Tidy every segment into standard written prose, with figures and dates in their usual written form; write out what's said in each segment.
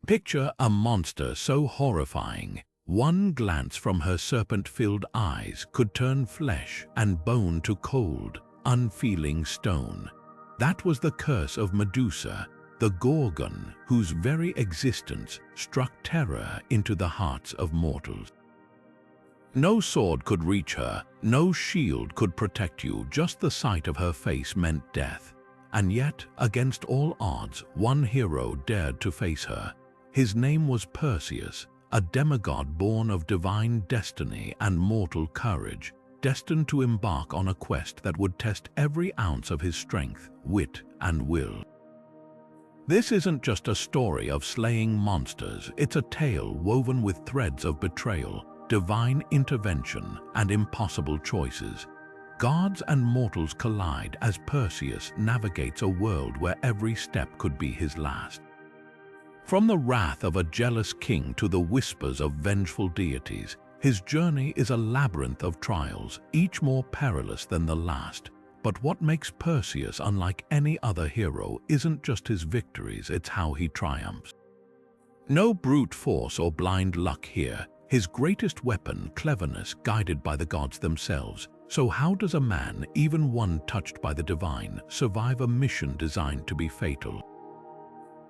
Picture a monster so horrifying, one glance from her serpent-filled eyes could turn flesh and bone to cold, unfeeling stone. That was the curse of Medusa, the Gorgon whose very existence struck terror into the hearts of mortals. No sword could reach her, no shield could protect you, just the sight of her face meant death. And yet, against all odds, one hero dared to face her. His name was Perseus, a demigod born of divine destiny and mortal courage, destined to embark on a quest that would test every ounce of his strength, wit, and will. This isn't just a story of slaying monsters, it's a tale woven with threads of betrayal, divine intervention, and impossible choices. Gods and mortals collide as Perseus navigates a world where every step could be his last. From the wrath of a jealous king to the whispers of vengeful deities, his journey is a labyrinth of trials, each more perilous than the last. But what makes Perseus unlike any other hero isn't just his victories, it's how he triumphs. No brute force or blind luck here. His greatest weapon, cleverness, guided by the gods themselves. So how does a man, even one touched by the divine, survive a mission designed to be fatal?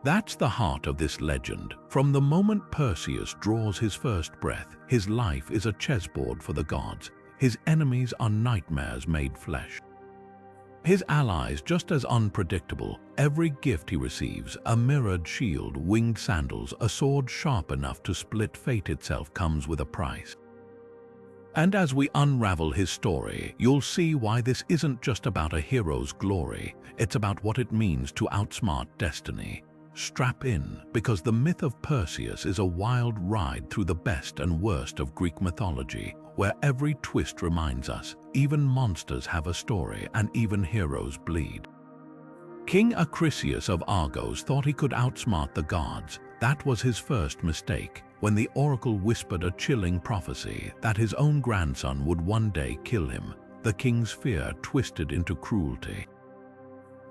That's the heart of this legend. From the moment Perseus draws his first breath, his life is a chessboard for the gods. His enemies are nightmares made flesh. His allies just as unpredictable. Every gift he receives, a mirrored shield, winged sandals, a sword sharp enough to split fate itself, comes with a price. And as we unravel his story, you'll see why this isn't just about a hero's glory, it's about what it means to outsmart destiny. Strap in, because the myth of Perseus is a wild ride through the best and worst of Greek mythology, where every twist reminds us, even monsters have a story and even heroes bleed. King Acrisius of Argos thought he could outsmart the gods. That was his first mistake, when the oracle whispered a chilling prophecy that his own grandson would one day kill him. The king's fear twisted into cruelty.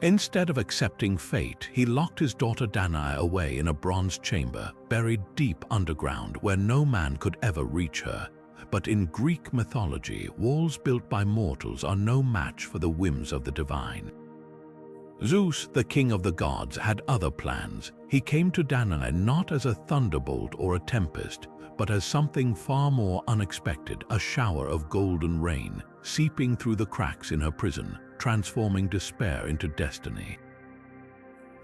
Instead of accepting fate, he locked his daughter Danae away in a bronze chamber, buried deep underground where no man could ever reach her. But in Greek mythology, walls built by mortals are no match for the whims of the divine. Zeus, the king of the gods, had other plans. He came to Danae not as a thunderbolt or a tempest, but as something far more unexpected, a shower of golden rain, seeping through the cracks in her prison, transforming despair into destiny.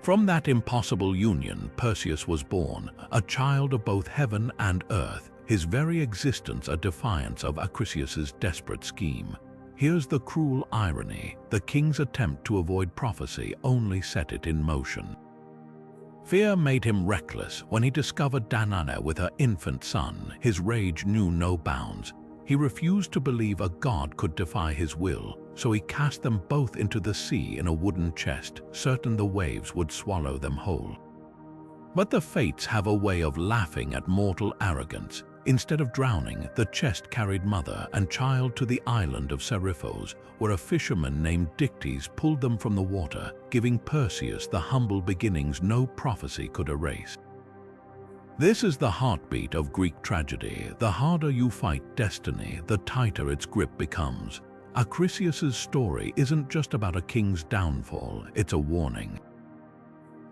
From that impossible union, Perseus was born, a child of both heaven and earth, his very existence a defiance of Acrisius's desperate scheme. Here's the cruel irony: the king's attempt to avoid prophecy only set it in motion. Fear made him reckless. When he discovered Danae with her infant son, his rage knew no bounds. He refused to believe a god could defy his will, so he cast them both into the sea in a wooden chest, certain the waves would swallow them whole. But the fates have a way of laughing at mortal arrogance. Instead of drowning, the chest carried mother and child to the island of Seriphos, where a fisherman named Dictys pulled them from the water, giving Perseus the humble beginnings no prophecy could erase. This is the heartbeat of Greek tragedy. The harder you fight destiny, the tighter its grip becomes. Acrisius's story isn't just about a king's downfall, it's a warning.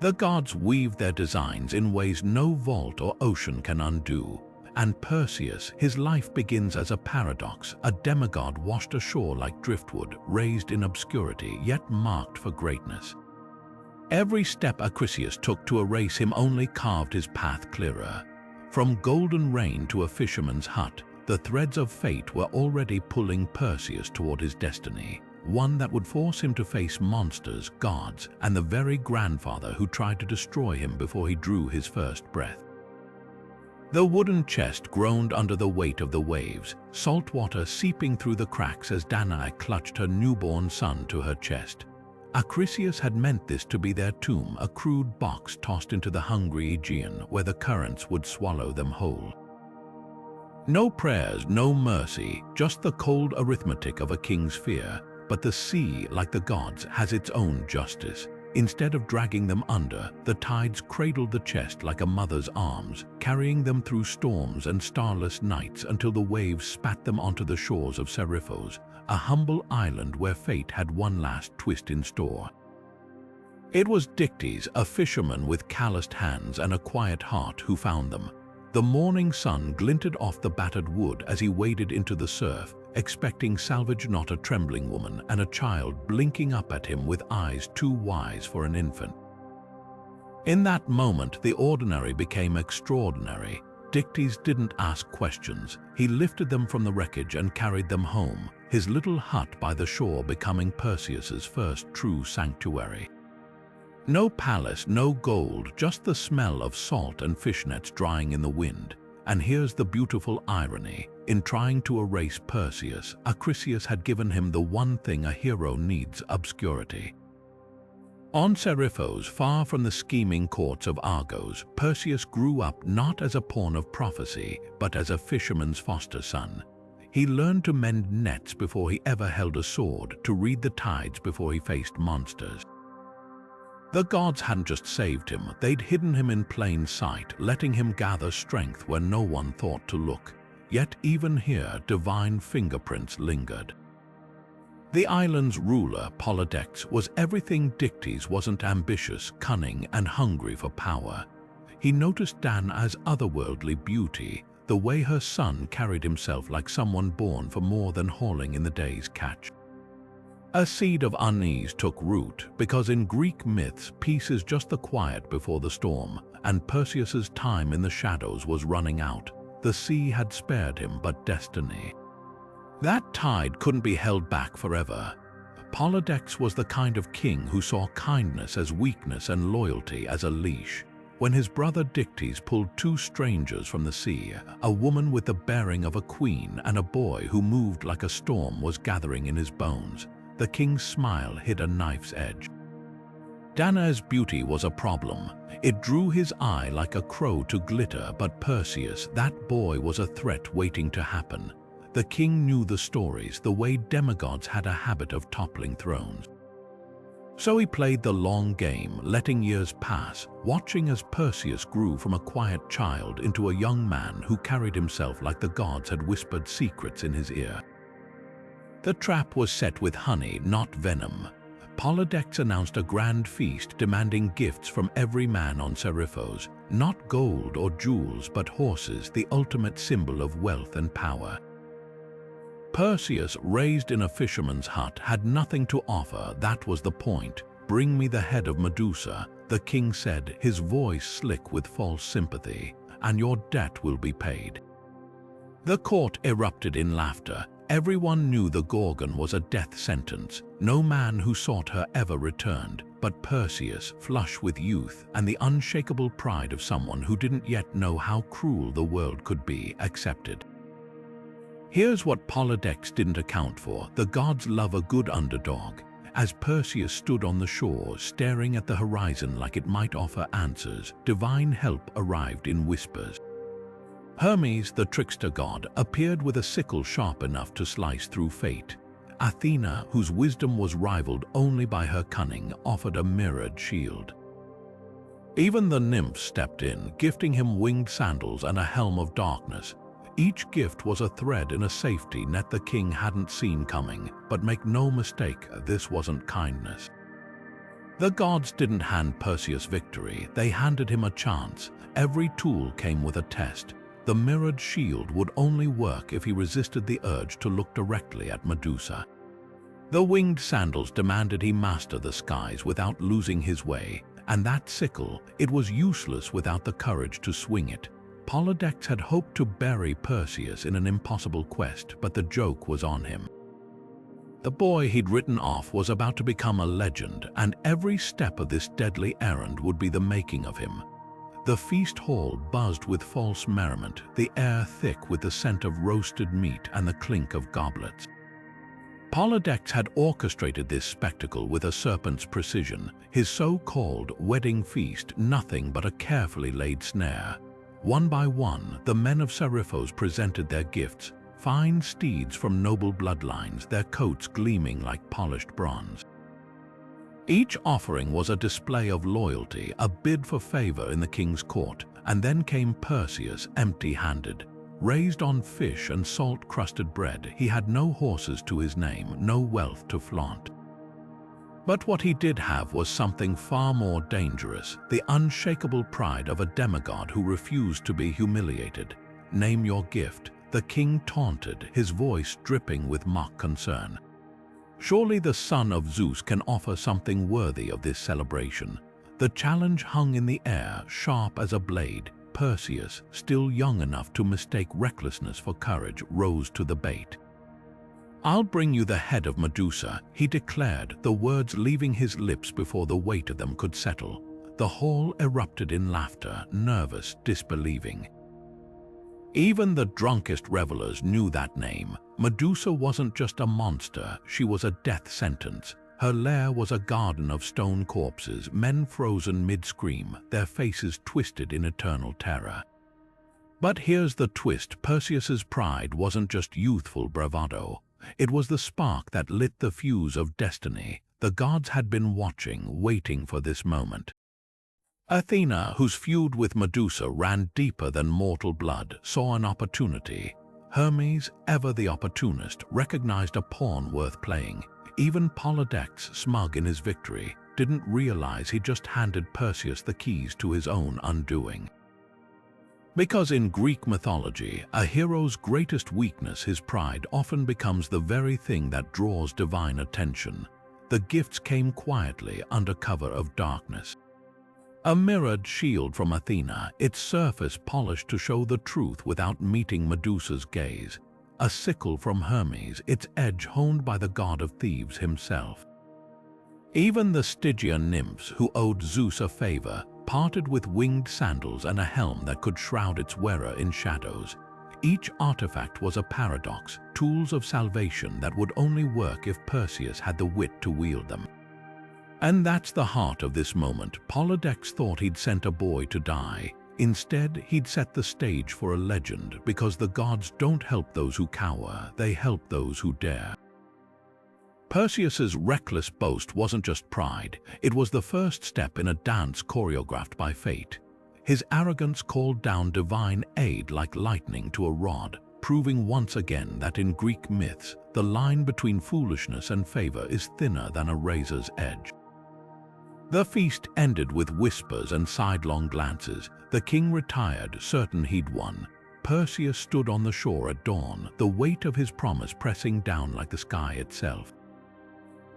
The gods weave their designs in ways no vault or ocean can undo. And Perseus, his life begins as a paradox, a demigod washed ashore like driftwood, raised in obscurity, yet marked for greatness. Every step Acrisius took to erase him only carved his path clearer. From golden rain to a fisherman's hut, the threads of fate were already pulling Perseus toward his destiny, one that would force him to face monsters, gods, and the very grandfather who tried to destroy him before he drew his first breath. The wooden chest groaned under the weight of the waves, salt water seeping through the cracks as Danae clutched her newborn son to her chest. Acrisius had meant this to be their tomb, a crude box tossed into the hungry Aegean, where the currents would swallow them whole. No prayers, no mercy, just the cold arithmetic of a king's fear. But the sea, like the gods, has its own justice. Instead of dragging them under, the tides cradled the chest like a mother's arms, carrying them through storms and starless nights until the waves spat them onto the shores of Seriphos, a humble island where fate had one last twist in store. It was Dictys, a fisherman with calloused hands and a quiet heart, who found them. The morning sun glinted off the battered wood as he waded into the surf, expecting salvage, not a trembling woman and a child blinking up at him with eyes too wise for an infant. In that moment, the ordinary became extraordinary. Dictys didn't ask questions. He lifted them from the wreckage and carried them home, his little hut by the shore becoming Perseus's first true sanctuary. No palace, no gold, just the smell of salt and fishnets drying in the wind. And here's the beautiful irony. In trying to erase Perseus, Chrysaor had given him the one thing a hero needs: obscurity. On Seriphos, far from the scheming courts of Argos, Perseus grew up not as a pawn of prophecy, but as a fisherman's foster son. He learned to mend nets before he ever held a sword, to read the tides before he faced monsters. The gods hadn't just saved him, they'd hidden him in plain sight, letting him gather strength where no one thought to look. Yet even here, divine fingerprints lingered. The island's ruler, Polydectes, was everything Dictys wasn't: ambitious, cunning, and hungry for power. He noticed Dana's otherworldly beauty, the way her son carried himself like someone born for more than hauling in the day's catch. A seed of unease took root, because in Greek myths, peace is just the quiet before the storm, and Perseus's time in the shadows was running out. The sea had spared him, but destiny. That tide couldn't be held back forever. Polydectes was the kind of king who saw kindness as weakness and loyalty as a leash. When his brother Dictys pulled two strangers from the sea, a woman with the bearing of a queen and a boy who moved like a storm was gathering in his bones, the king's smile hid a knife's edge. Dana's beauty was a problem. It drew his eye like a crow to glitter, but Perseus, that boy, was a threat waiting to happen. The king knew the stories, the way demigods had a habit of toppling thrones. So he played the long game, letting years pass, watching as Perseus grew from a quiet child into a young man who carried himself like the gods had whispered secrets in his ear. The trap was set with honey, not venom. Polydectes announced a grand feast demanding gifts from every man on Seriphos, not gold or jewels but horses, the ultimate symbol of wealth and power. Perseus, raised in a fisherman's hut, had nothing to offer. That was the point. "Bring me the head of Medusa," the king said, his voice slick with false sympathy, "and your debt will be paid." The court erupted in laughter. Everyone knew the Gorgon was a death sentence. No man who sought her ever returned, but Perseus, flush with youth and the unshakable pride of someone who didn't yet know how cruel the world could be, accepted. Here's what Polydectes didn't account for: the gods love a good underdog. As Perseus stood on the shore, staring at the horizon like it might offer answers, divine help arrived in whispers. Hermes, the trickster god, appeared with a sickle sharp enough to slice through fate. Athena, whose wisdom was rivaled only by her cunning, offered a mirrored shield. Even the Nymphs stepped in, gifting him winged sandals and a helm of darkness. Each gift was a thread in a safety net the king hadn't seen coming. But make no mistake, this wasn't kindness. The gods didn't hand Perseus victory, they handed him a chance. Every tool came with a test. The mirrored shield would only work if he resisted the urge to look directly at Medusa. The winged sandals demanded he master the skies without losing his way, and that sickle, it was useless without the courage to swing it. Polydectes had hoped to bury Perseus in an impossible quest, but the joke was on him. The boy he'd written off was about to become a legend, and every step of this deadly errand would be the making of him. The feast hall buzzed with false merriment, the air thick with the scent of roasted meat and the clink of goblets. Polydectes had orchestrated this spectacle with a serpent's precision, his so-called wedding feast nothing but a carefully laid snare. One by one, the men of Seriphos presented their gifts, fine steeds from noble bloodlines, their coats gleaming like polished bronze. Each offering was a display of loyalty, a bid for favor in the king's court, and then came Perseus empty-handed. Raised on fish and salt-crusted bread, he had no horses to his name, no wealth to flaunt. But what he did have was something far more dangerous, the unshakable pride of a demigod who refused to be humiliated. "Name your gift," the king taunted, his voice dripping with mock concern. Surely the son of Zeus can offer something worthy of this celebration. The challenge hung in the air, sharp as a blade. Perseus, still young enough to mistake recklessness for courage, rose to the bait. "I'll bring you the head of Medusa," he declared, the words leaving his lips before the weight of them could settle. The hall erupted in laughter, nervous, disbelieving. Even the drunkest revelers knew that name. Medusa wasn't just a monster, she was a death sentence. Her lair was a garden of stone corpses, men frozen mid-scream, their faces twisted in eternal terror. But here's the twist: Perseus's pride wasn't just youthful bravado. It was the spark that lit the fuse of destiny. The gods had been watching, waiting for this moment. Athena, whose feud with Medusa ran deeper than mortal blood, saw an opportunity. Hermes, ever the opportunist, recognized a pawn worth playing. Even Polydectes, smug in his victory, didn't realize he just handed Perseus the keys to his own undoing. Because in Greek mythology, a hero's greatest weakness, his pride, often becomes the very thing that draws divine attention. The gifts came quietly under cover of darkness. A mirrored shield from Athena, its surface polished to show the truth without meeting Medusa's gaze. A sickle from Hermes, its edge honed by the god of thieves himself. Even the Stygian nymphs, who owed Zeus a favor, parted with winged sandals and a helm that could shroud its wearer in shadows. Each artifact was a paradox, tools of salvation that would only work if Perseus had the wit to wield them. And that's the heart of this moment. Polydectes thought he'd sent a boy to die. Instead, he'd set the stage for a legend, because the gods don't help those who cower, they help those who dare. Perseus's reckless boast wasn't just pride, it was the first step in a dance choreographed by fate. His arrogance called down divine aid like lightning to a rod, proving once again that in Greek myths, the line between foolishness and favor is thinner than a razor's edge. The feast ended with whispers and sidelong glances. The king retired, certain he'd won. Perseus stood on the shore at dawn, the weight of his promise pressing down like the sky itself.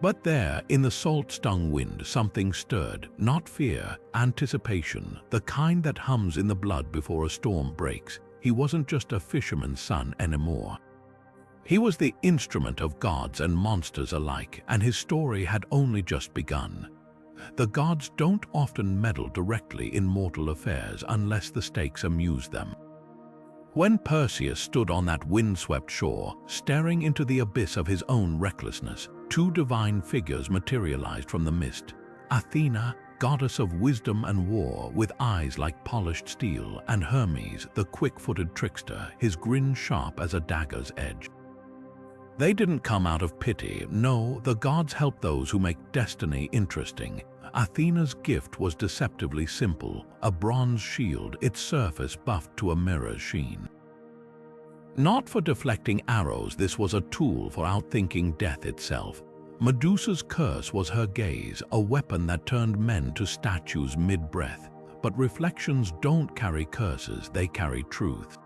But there, in the salt-stung wind, something stirred, not fear, anticipation, the kind that hums in the blood before a storm breaks. He wasn't just a fisherman's son anymore. He was the instrument of gods and monsters alike, and his story had only just begun. The gods don't often meddle directly in mortal affairs unless the stakes amuse them. When Perseus stood on that windswept shore, staring into the abyss of his own recklessness, two divine figures materialized from the mist. Athena, goddess of wisdom and war, with eyes like polished steel, and Hermes, the quick-footed trickster, his grin sharp as a dagger's edge. They didn't come out of pity. No, the gods help those who make destiny interesting. Athena's gift was deceptively simple, a bronze shield, its surface buffed to a mirror's sheen. Not for deflecting arrows, this was a tool for outthinking death itself. Medusa's curse was her gaze, a weapon that turned men to statues mid-breath. But reflections don't carry curses, they carry truth.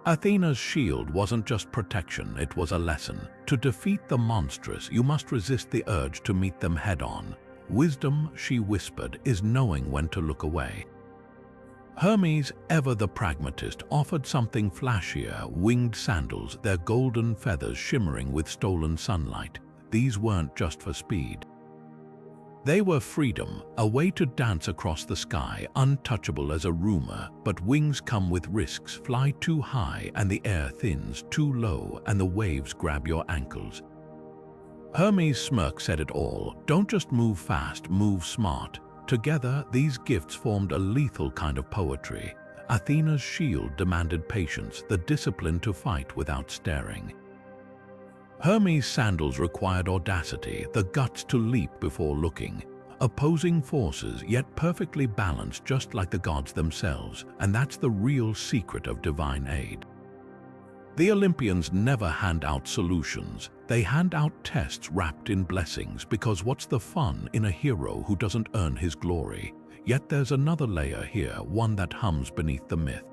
Athena's shield wasn't just protection, it was a lesson. To defeat the monstrous, you must resist the urge to meet them head-on. Wisdom, she whispered, is knowing when to look away. Hermes, ever the pragmatist, offered something flashier, winged sandals, their golden feathers shimmering with stolen sunlight. These weren't just for speed. They were freedom, a way to dance across the sky, untouchable as a rumor, but wings come with risks. Fly too high and the air thins, too low and the waves grab your ankles. Hermes' smirk said it all. Don't just move fast, move smart. Together, these gifts formed a lethal kind of poetry. Athena's shield demanded patience, the discipline to fight without staring. Hermes' sandals required audacity, the guts to leap before looking. Opposing forces, yet perfectly balanced, just like the gods themselves, and that's the real secret of divine aid. The Olympians never hand out solutions. They hand out tests wrapped in blessings, because what's the fun in a hero who doesn't earn his glory? Yet there's another layer here, one that hums beneath the myth.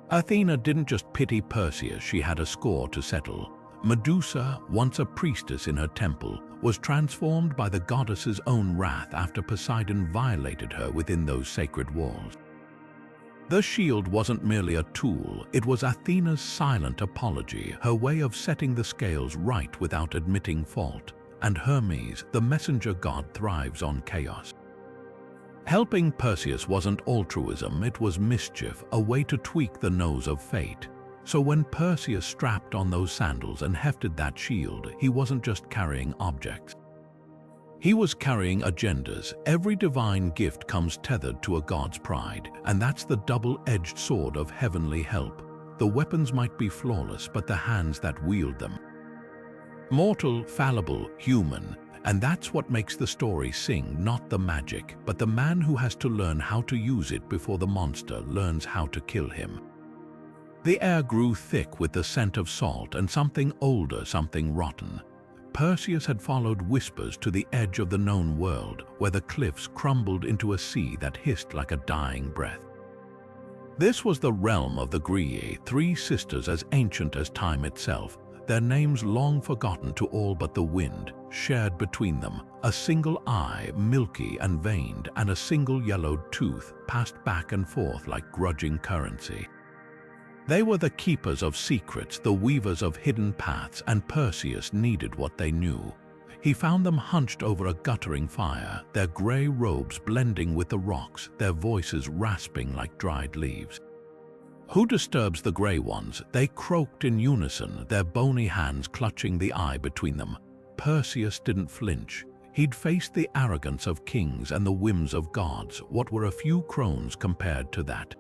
Athena didn't just pity Perseus, she had a score to settle. Medusa, once a priestess in her temple, was transformed by the goddess's own wrath after Poseidon violated her within those sacred walls. The shield wasn't merely a tool, it was Athena's silent apology, her way of setting the scales right without admitting fault. And Hermes, the messenger god, thrives on chaos. Helping Perseus wasn't altruism, it was mischief, a way to tweak the nose of fate. So when Perseus strapped on those sandals and hefted that shield, he wasn't just carrying objects. He was carrying agendas. Every divine gift comes tethered to a god's pride, and that's the double-edged sword of heavenly help. The weapons might be flawless, but the hands that wield them. Mortal, fallible, human, and that's what makes the story sing, not the magic, but the man who has to learn how to use it before the monster learns how to kill him. The air grew thick with the scent of salt and something older, something rotten. Perseus had followed whispers to the edge of the known world, where the cliffs crumbled into a sea that hissed like a dying breath. This was the realm of the Graeae, three sisters as ancient as time itself, their names long forgotten to all but the wind, shared between them, a single eye, milky and veined, and a single yellowed tooth, passed back and forth like grudging currency. They were the keepers of secrets, the weavers of hidden paths, and Perseus needed what they knew. He found them hunched over a guttering fire, their grey robes blending with the rocks, their voices rasping like dried leaves. "Who disturbs the grey ones?" They croaked in unison, their bony hands clutching the eye between them. Perseus didn't flinch. He'd faced the arrogance of kings and the whims of gods. What were a few crones compared to that?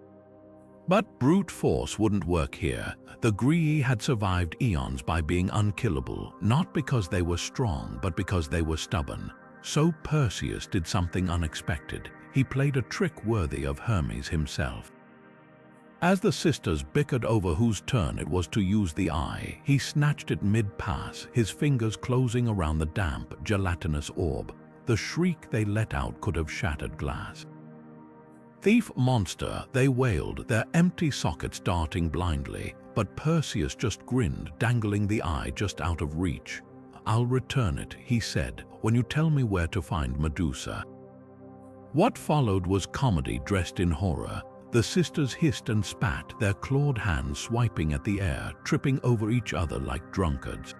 But brute force wouldn't work here. The Graeae had survived eons by being unkillable, not because they were strong, but because they were stubborn. So Perseus did something unexpected. He played a trick worthy of Hermes himself. As the sisters bickered over whose turn it was to use the eye, he snatched it mid-pass, his fingers closing around the damp, gelatinous orb. The shriek they let out could have shattered glass. "Thief, monster," they wailed, their empty sockets darting blindly, but Perseus just grinned, dangling the eye just out of reach. "I'll return it," he said, "when you tell me where to find Medusa." What followed was comedy dressed in horror. The sisters hissed and spat, their clawed hands swiping at the air, tripping over each other like drunkards.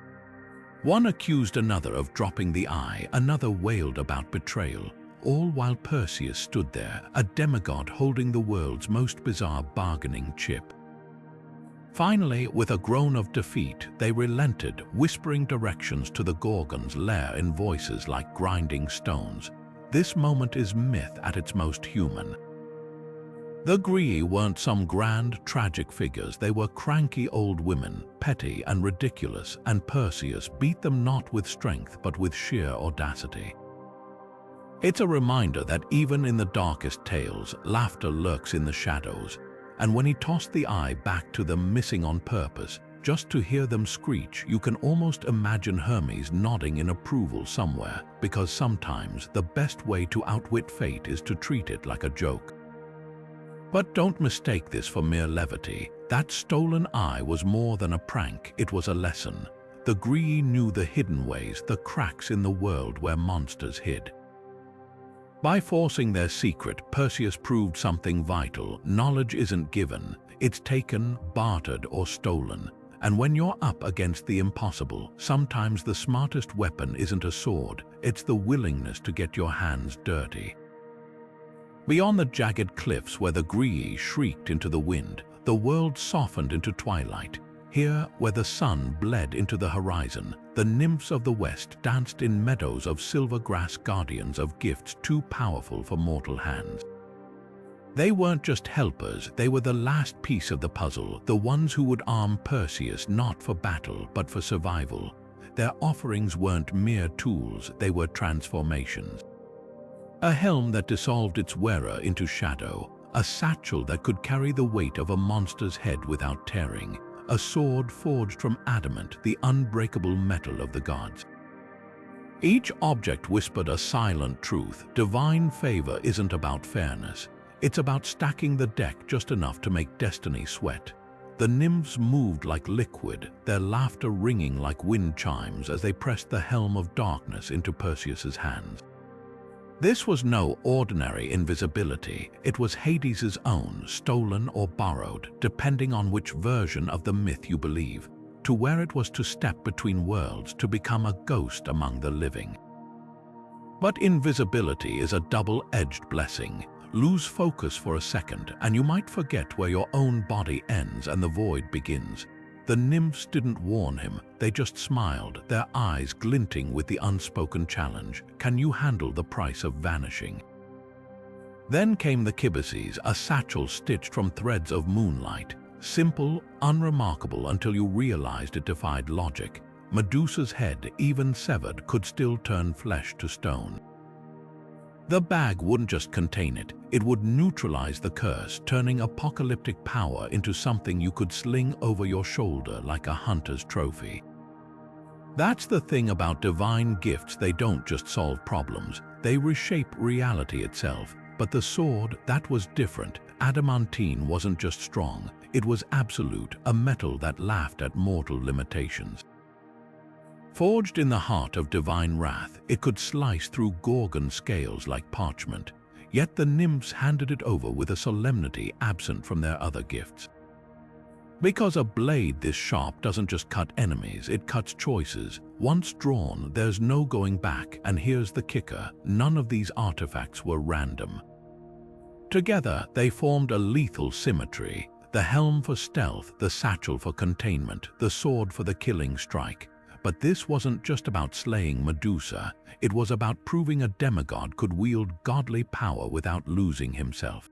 One accused another of dropping the eye, another wailed about betrayal. All while Perseus stood there, a demigod holding the world's most bizarre bargaining chip. Finally, with a groan of defeat, they relented, whispering directions to the Gorgons' lair in voices like grinding stones. This moment is myth at its most human. The Graeae weren't some grand, tragic figures. They were cranky old women, petty and ridiculous, and Perseus beat them not with strength but with sheer audacity. It's a reminder that even in the darkest tales, laughter lurks in the shadows, and when he tossed the eye back to them missing on purpose, just to hear them screech, you can almost imagine Hermes nodding in approval somewhere, because sometimes the best way to outwit fate is to treat it like a joke. But don't mistake this for mere levity. That stolen eye was more than a prank, it was a lesson. The Graeae knew the hidden ways, the cracks in the world where monsters hid. By forcing their secret, Perseus proved something vital. Knowledge isn't given, it's taken, bartered, or stolen. And when you're up against the impossible, sometimes the smartest weapon isn't a sword, it's the willingness to get your hands dirty. Beyond the jagged cliffs where the Graeae shrieked into the wind, the world softened into twilight. Here, where the sun bled into the horizon, the nymphs of the west danced in meadows of silver grass, guardians of gifts too powerful for mortal hands. They weren't just helpers, they were the last piece of the puzzle, the ones who would arm Perseus not for battle but for survival. Their offerings weren't mere tools, they were transformations. A helm that dissolved its wearer into shadow, a satchel that could carry the weight of a monster's head without tearing, a sword forged from adamant, the unbreakable metal of the gods. Each object whispered a silent truth: divine favor isn't about fairness. It's about stacking the deck just enough to make destiny sweat. The nymphs moved like liquid, their laughter ringing like wind chimes as they pressed the helm of darkness into Perseus's hands. This was no ordinary invisibility. It was Hades's own, stolen or borrowed, depending on which version of the myth you believe, to where it was to step between worlds to become a ghost among the living. But invisibility is a double-edged blessing. Lose focus for a second, and you might forget where your own body ends and the void begins. The nymphs didn't warn him, they just smiled, their eyes glinting with the unspoken challenge: can you handle the price of vanishing? Then came the kibices, a satchel stitched from threads of moonlight. Simple, unremarkable until you realized it defied logic. Medusa's head, even severed, could still turn flesh to stone. The bag wouldn't just contain it, it would neutralize the curse, turning apocalyptic power into something you could sling over your shoulder like a hunter's trophy. That's the thing about divine gifts: they don't just solve problems, they reshape reality itself. But the sword, that was different. Adamantine wasn't just strong, it was absolute, a metal that laughed at mortal limitations. Forged in the heart of divine wrath, it could slice through Gorgon scales like parchment. Yet the nymphs handed it over with a solemnity absent from their other gifts. Because a blade this sharp doesn't just cut enemies, it cuts choices. Once drawn, there's no going back, and here's the kicker: none of these artifacts were random. Together, they formed a lethal symmetry: the helm for stealth, the satchel for containment, the sword for the killing strike. But this wasn't just about slaying Medusa, it was about proving a demigod could wield godly power without losing himself.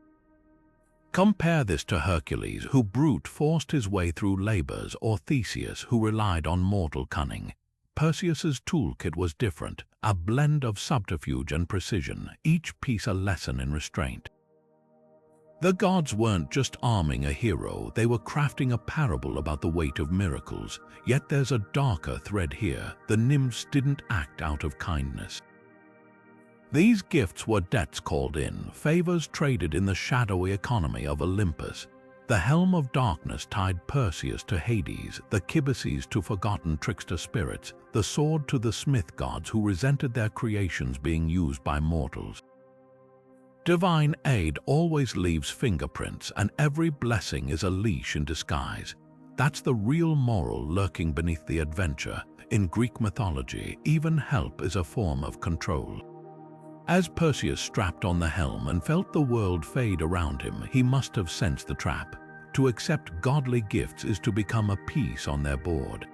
Compare this to Hercules, who brute forced his way through labors, or Theseus, who relied on mortal cunning. Perseus's toolkit was different, a blend of subterfuge and precision, each piece a lesson in restraint. The gods weren't just arming a hero, they were crafting a parable about the weight of miracles. Yet there's a darker thread here: the nymphs didn't act out of kindness. These gifts were debts called in, favors traded in the shadowy economy of Olympus. The helm of darkness tied Perseus to Hades, the kibices to forgotten trickster spirits, the sword to the smith gods who resented their creations being used by mortals. Divine aid always leaves fingerprints, and every blessing is a leash in disguise. That's the real moral lurking beneath the adventure. In Greek mythology, even help is a form of control. As Perseus strapped on the helm and felt the world fade around him, he must have sensed the trap. To accept godly gifts is to become a piece on their board.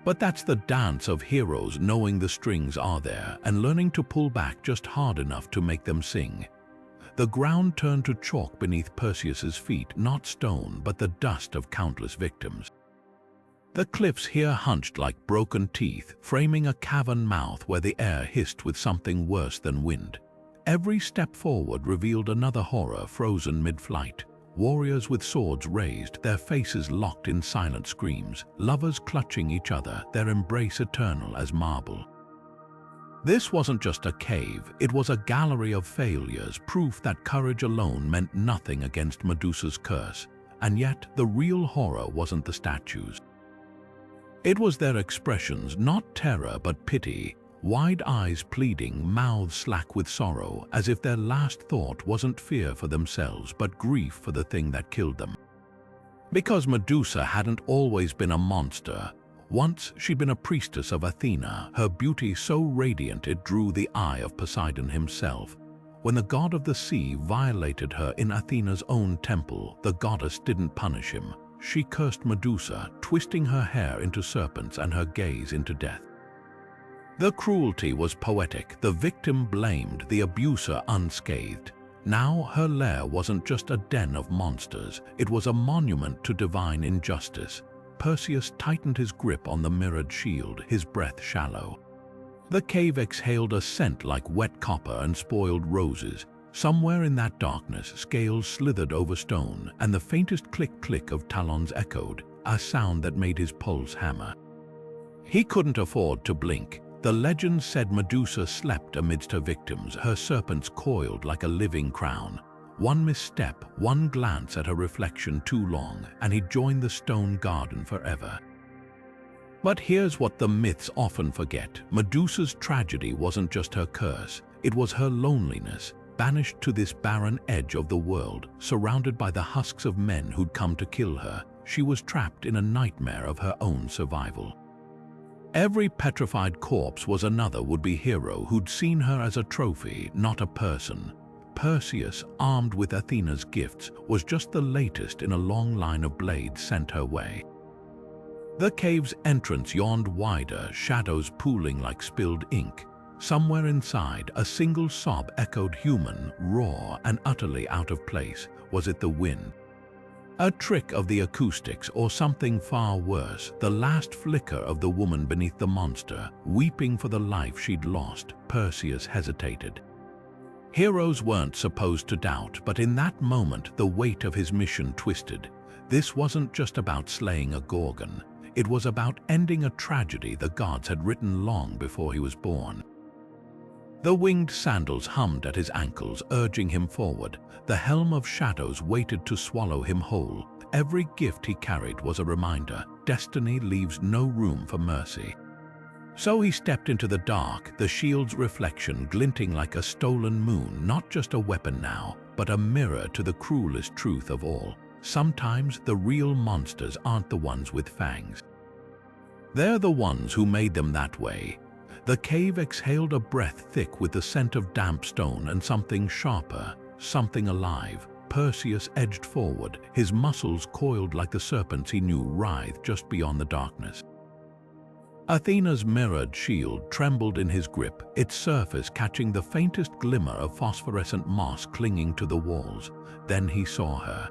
But that's the dance of heroes, knowing the strings are there and learning to pull back just hard enough to make them sing. The ground turned to chalk beneath Perseus's feet, not stone, but the dust of countless victims. The cliffs here hunched like broken teeth, framing a cavern mouth where the air hissed with something worse than wind. Every step forward revealed another horror frozen mid-flight. Warriors with swords raised, their faces locked in silent screams, lovers clutching each other, their embrace eternal as marble. This wasn't just a cave, it was a gallery of failures, proof that courage alone meant nothing against Medusa's curse. And yet, the real horror wasn't the statues. It was their expressions, not terror but pity, wide eyes pleading, mouths slack with sorrow, as if their last thought wasn't fear for themselves but grief for the thing that killed them. Because Medusa hadn't always been a monster. Once she'd been a priestess of Athena, her beauty so radiant it drew the eye of Poseidon himself. When the god of the sea violated her in Athena's own temple, the goddess didn't punish him. She cursed Medusa, twisting her hair into serpents and her gaze into death. The cruelty was poetic, the victim blamed, the abuser unscathed. Now her lair wasn't just a den of monsters, it was a monument to divine injustice. Perseus tightened his grip on the mirrored shield, his breath shallow. The cave exhaled a scent like wet copper and spoiled roses. Somewhere in that darkness, scales slithered over stone, and the faintest click-click of talons echoed, a sound that made his pulse hammer. He couldn't afford to blink. The legend said Medusa slept amidst her victims, her serpents coiled like a living crown. One misstep, one glance at her reflection too long, and he'd joined the stone garden forever. But here's what the myths often forget. Medusa's tragedy wasn't just her curse, it was her loneliness. Banished to this barren edge of the world, surrounded by the husks of men who'd come to kill her, she was trapped in a nightmare of her own survival. Every petrified corpse was another would-be hero who'd seen her as a trophy, not a person. Perseus, armed with Athena's gifts, was just the latest in a long line of blades sent her way. The cave's entrance yawned wider, shadows pooling like spilled ink. Somewhere inside, a single sob echoed human, raw, and utterly out of place. Was it the wind? A trick of the acoustics, or something far worse, the last flicker of the woman beneath the monster, weeping for the life she'd lost? Perseus hesitated. Heroes weren't supposed to doubt, but in that moment the weight of his mission twisted. This wasn't just about slaying a Gorgon. It was about ending a tragedy the gods had written long before he was born. The winged sandals hummed at his ankles, urging him forward. The helm of shadows waited to swallow him whole. Every gift he carried was a reminder. Destiny leaves no room for mercy. So he stepped into the dark, the shield's reflection glinting like a stolen moon, not just a weapon now, but a mirror to the cruelest truth of all. Sometimes the real monsters aren't the ones with fangs. They're the ones who made them that way. The cave exhaled a breath thick with the scent of damp stone and something sharper, something alive. Perseus edged forward, his muscles coiled like the serpents he knew writhed just beyond the darkness. Athena's mirrored shield trembled in his grip, its surface catching the faintest glimmer of phosphorescent moss clinging to the walls. Then he saw her.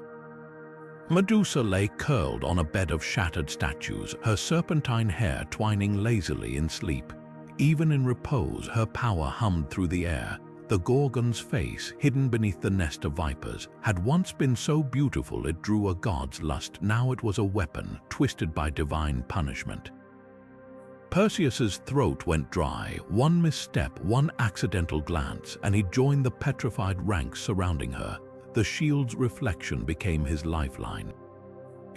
Medusa lay curled on a bed of shattered statues, her serpentine hair twining lazily in sleep. Even in repose, her power hummed through the air. The Gorgon's face, hidden beneath the nest of vipers, had once been so beautiful it drew a god's lust. Now it was a weapon, twisted by divine punishment. Perseus's throat went dry. One misstep, one accidental glance, and he joined the petrified ranks surrounding her. The shield's reflection became his lifeline.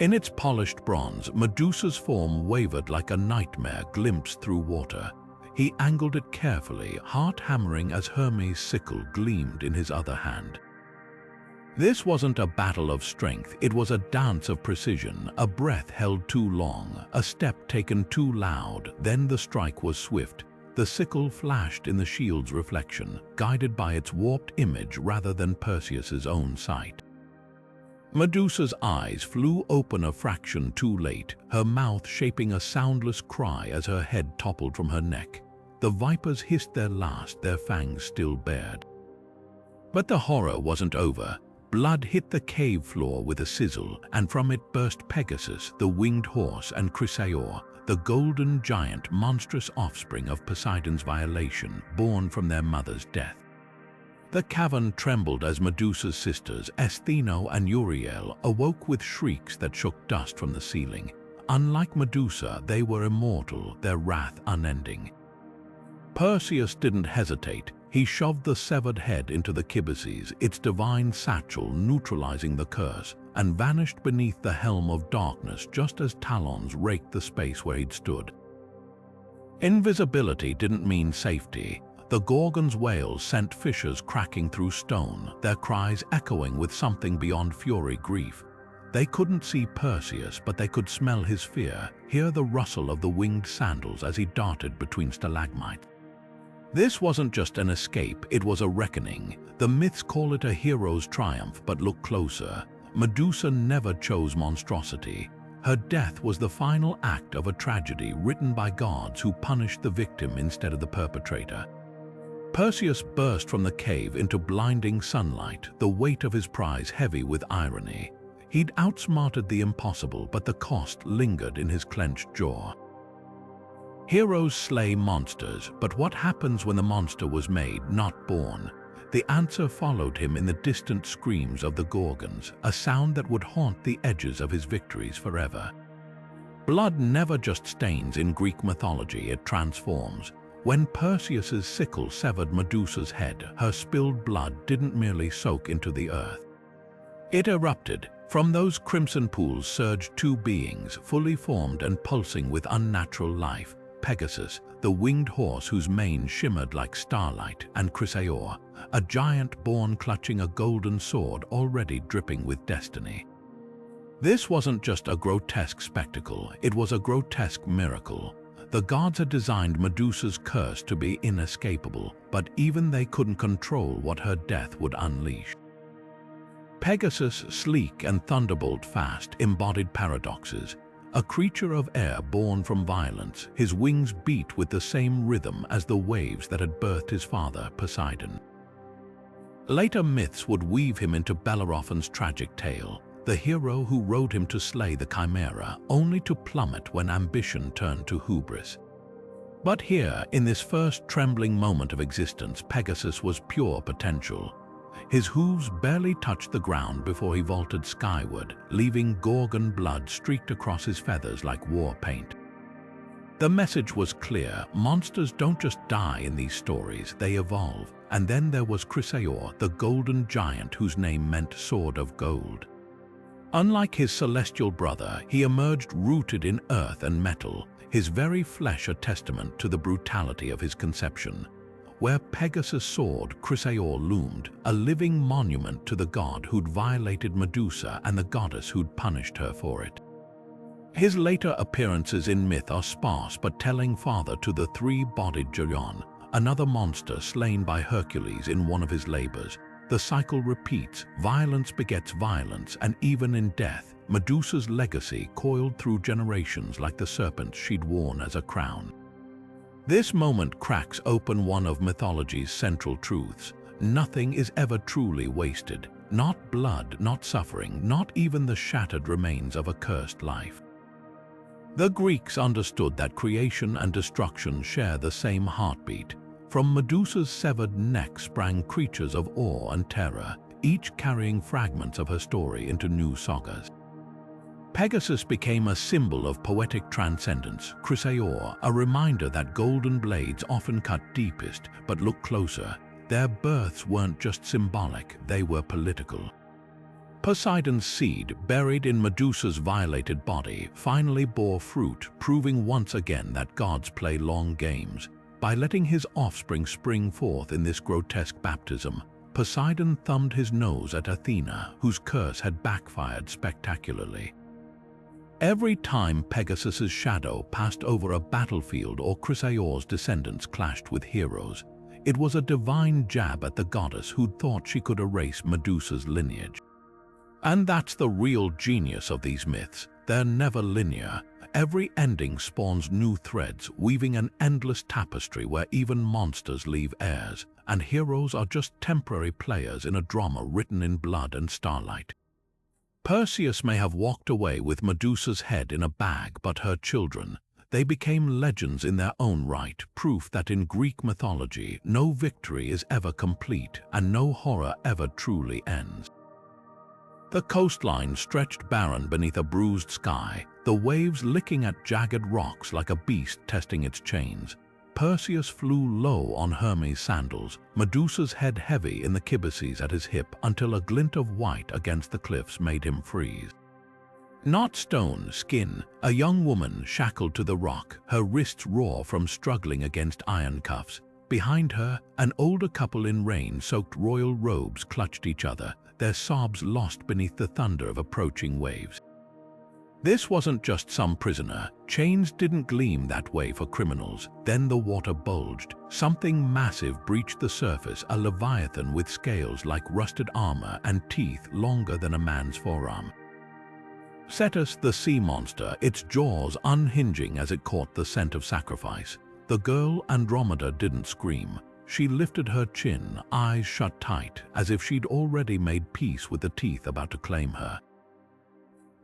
In its polished bronze, Medusa's form wavered like a nightmare glimpsed through water. He angled it carefully, heart hammering as Hermes' sickle gleamed in his other hand. This wasn't a battle of strength, it was a dance of precision. A breath held too long, a step taken too loud, then the strike was swift. The sickle flashed in the shield's reflection, guided by its warped image rather than Perseus's own sight. Medusa's eyes flew open a fraction too late, her mouth shaping a soundless cry as her head toppled from her neck. The vipers hissed their last, their fangs still bared. But the horror wasn't over. Blood hit the cave floor with a sizzle, and from it burst Pegasus, the winged horse, and Chrysaor, the golden giant, monstrous offspring of Poseidon's violation, born from their mother's death. The cavern trembled as Medusa's sisters, Athena and Uriel, awoke with shrieks that shook dust from the ceiling. Unlike Medusa, they were immortal, their wrath unending. Perseus didn't hesitate. He shoved the severed head into the kibbuces, its divine satchel neutralizing the curse, and vanished beneath the helm of darkness just as talons raked the space where he'd stood. Invisibility didn't mean safety. The Gorgons' wails sent fissures cracking through stone, their cries echoing with something beyond fury grief. They couldn't see Perseus, but they could smell his fear, hear the rustle of the winged sandals as he darted between stalagmites. This wasn't just an escape, it was a reckoning. The myths call it a hero's triumph, but look closer. Medusa never chose monstrosity. Her death was the final act of a tragedy written by gods who punished the victim instead of the perpetrator. Perseus burst from the cave into blinding sunlight, the weight of his prize heavy with irony. He'd outsmarted the impossible, but the cost lingered in his clenched jaw. Heroes slay monsters, but what happens when the monster was made, not born? The answer followed him in the distant screams of the Gorgons, a sound that would haunt the edges of his victories forever. Blood never just stains in Greek mythology, it transforms. When Perseus's sickle severed Medusa's head, her spilled blood didn't merely soak into the earth. It erupted. From those crimson pools surged two beings, fully formed and pulsing with unnatural life: Pegasus, the winged horse whose mane shimmered like starlight, and Chrysaor, a giant born clutching a golden sword already dripping with destiny. This wasn't just a grotesque spectacle, it was a grotesque miracle. The gods had designed Medusa's curse to be inescapable, but even they couldn't control what her death would unleash. Pegasus, sleek and thunderbolt fast, embodied paradoxes. A creature of air born from violence, his wings beat with the same rhythm as the waves that had birthed his father, Poseidon. Later myths would weave him into Bellerophon's tragic tale, the hero who rode him to slay the Chimera, only to plummet when ambition turned to hubris. But here, in this first trembling moment of existence, Pegasus was pure potential. His hooves barely touched the ground before he vaulted skyward, leaving Gorgon blood streaked across his feathers like war paint. The message was clear: monsters don't just die in these stories, they evolve. And then there was Chrysaor, the golden giant whose name meant sword of gold. Unlike his celestial brother, he emerged rooted in earth and metal, his very flesh a testament to the brutality of his conception. Where Pegasus soared, Chrysaor loomed, a living monument to the god who'd violated Medusa and the goddess who'd punished her for it. His later appearances in myth are sparse but telling. Father to the three-bodied Gorgon, another monster slain by Hercules in one of his labors. The cycle repeats, violence begets violence, and even in death, Medusa's legacy coiled through generations like the serpent she'd worn as a crown. This moment cracks open one of mythology's central truths. Nothing is ever truly wasted. Not blood, not suffering, not even the shattered remains of a cursed life. The Greeks understood that creation and destruction share the same heartbeat. From Medusa's severed neck sprang creatures of awe and terror, each carrying fragments of her story into new sagas. Pegasus became a symbol of poetic transcendence, Chrysaor a reminder that golden blades often cut deepest, but look closer. Their births weren't just symbolic, they were political. Poseidon's seed, buried in Medusa's violated body, finally bore fruit, proving once again that gods play long games. By letting his offspring spring forth in this grotesque baptism, Poseidon thumbed his nose at Athena, whose curse had backfired spectacularly. Every time Pegasus's shadow passed over a battlefield or Chrysaor's descendants clashed with heroes, it was a divine jab at the goddess who'd thought she could erase Medusa's lineage. And that's the real genius of these myths. They're never linear. Every ending spawns new threads, weaving an endless tapestry where even monsters leave heirs, and heroes are just temporary players in a drama written in blood and starlight. Perseus may have walked away with Medusa's head in a bag, but her children, they became legends in their own right, proof that in Greek mythology, no victory is ever complete and no horror ever truly ends. The coastline stretched barren beneath a bruised sky, the waves licking at jagged rocks like a beast testing its chains. Perseus flew low on Hermes' sandals, Medusa's head heavy in the kibices at his hip, until a glint of white against the cliffs made him freeze. Not stone, skin, a young woman shackled to the rock, her wrists raw from struggling against iron cuffs. Behind her, an older couple in rain-soaked royal robes clutched each other, their sobs lost beneath the thunder of approaching waves. This wasn't just some prisoner. Chains didn't gleam that way for criminals. Then the water bulged. Something massive breached the surface, a leviathan with scales like rusted armor and teeth longer than a man's forearm. Cetus, the sea monster, its jaws unhinging as it caught the scent of sacrifice. The girl Andromeda didn't scream. She lifted her chin, eyes shut tight, as if she'd already made peace with the teeth about to claim her.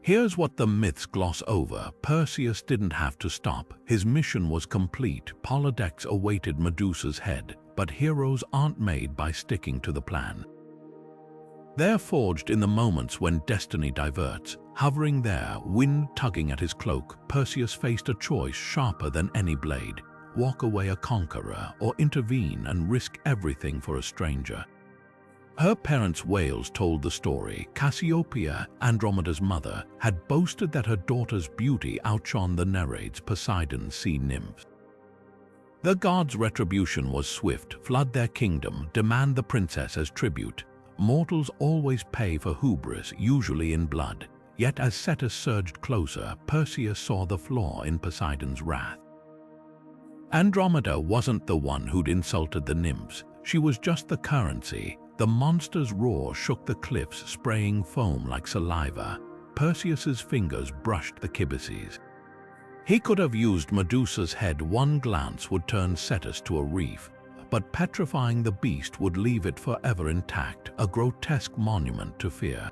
Here's what the myths gloss over. Perseus didn't have to stop. His mission was complete. Polydectes awaited Medusa's head, but heroes aren't made by sticking to the plan. They're forged in the moments when destiny diverts. Hovering there, wind tugging at his cloak, Perseus faced a choice sharper than any blade: walk away a conqueror or intervene and risk everything for a stranger. Her parents' wails told the story. Cassiopeia, Andromeda's mother, had boasted that her daughter's beauty outshone the Nereids, Poseidon's sea nymphs. The gods' retribution was swift: flood their kingdom, demand the princess as tribute. Mortals always pay for hubris, usually in blood. Yet as Cetus surged closer, Perseus saw the flaw in Poseidon's wrath. Andromeda wasn't the one who'd insulted the nymphs. She was just the currency. The monster's roar shook the cliffs, spraying foam like saliva. Perseus's fingers brushed the kibices. He could have used Medusa's head. One glance would turn Cetus to a reef, but petrifying the beast would leave it forever intact, a grotesque monument to fear.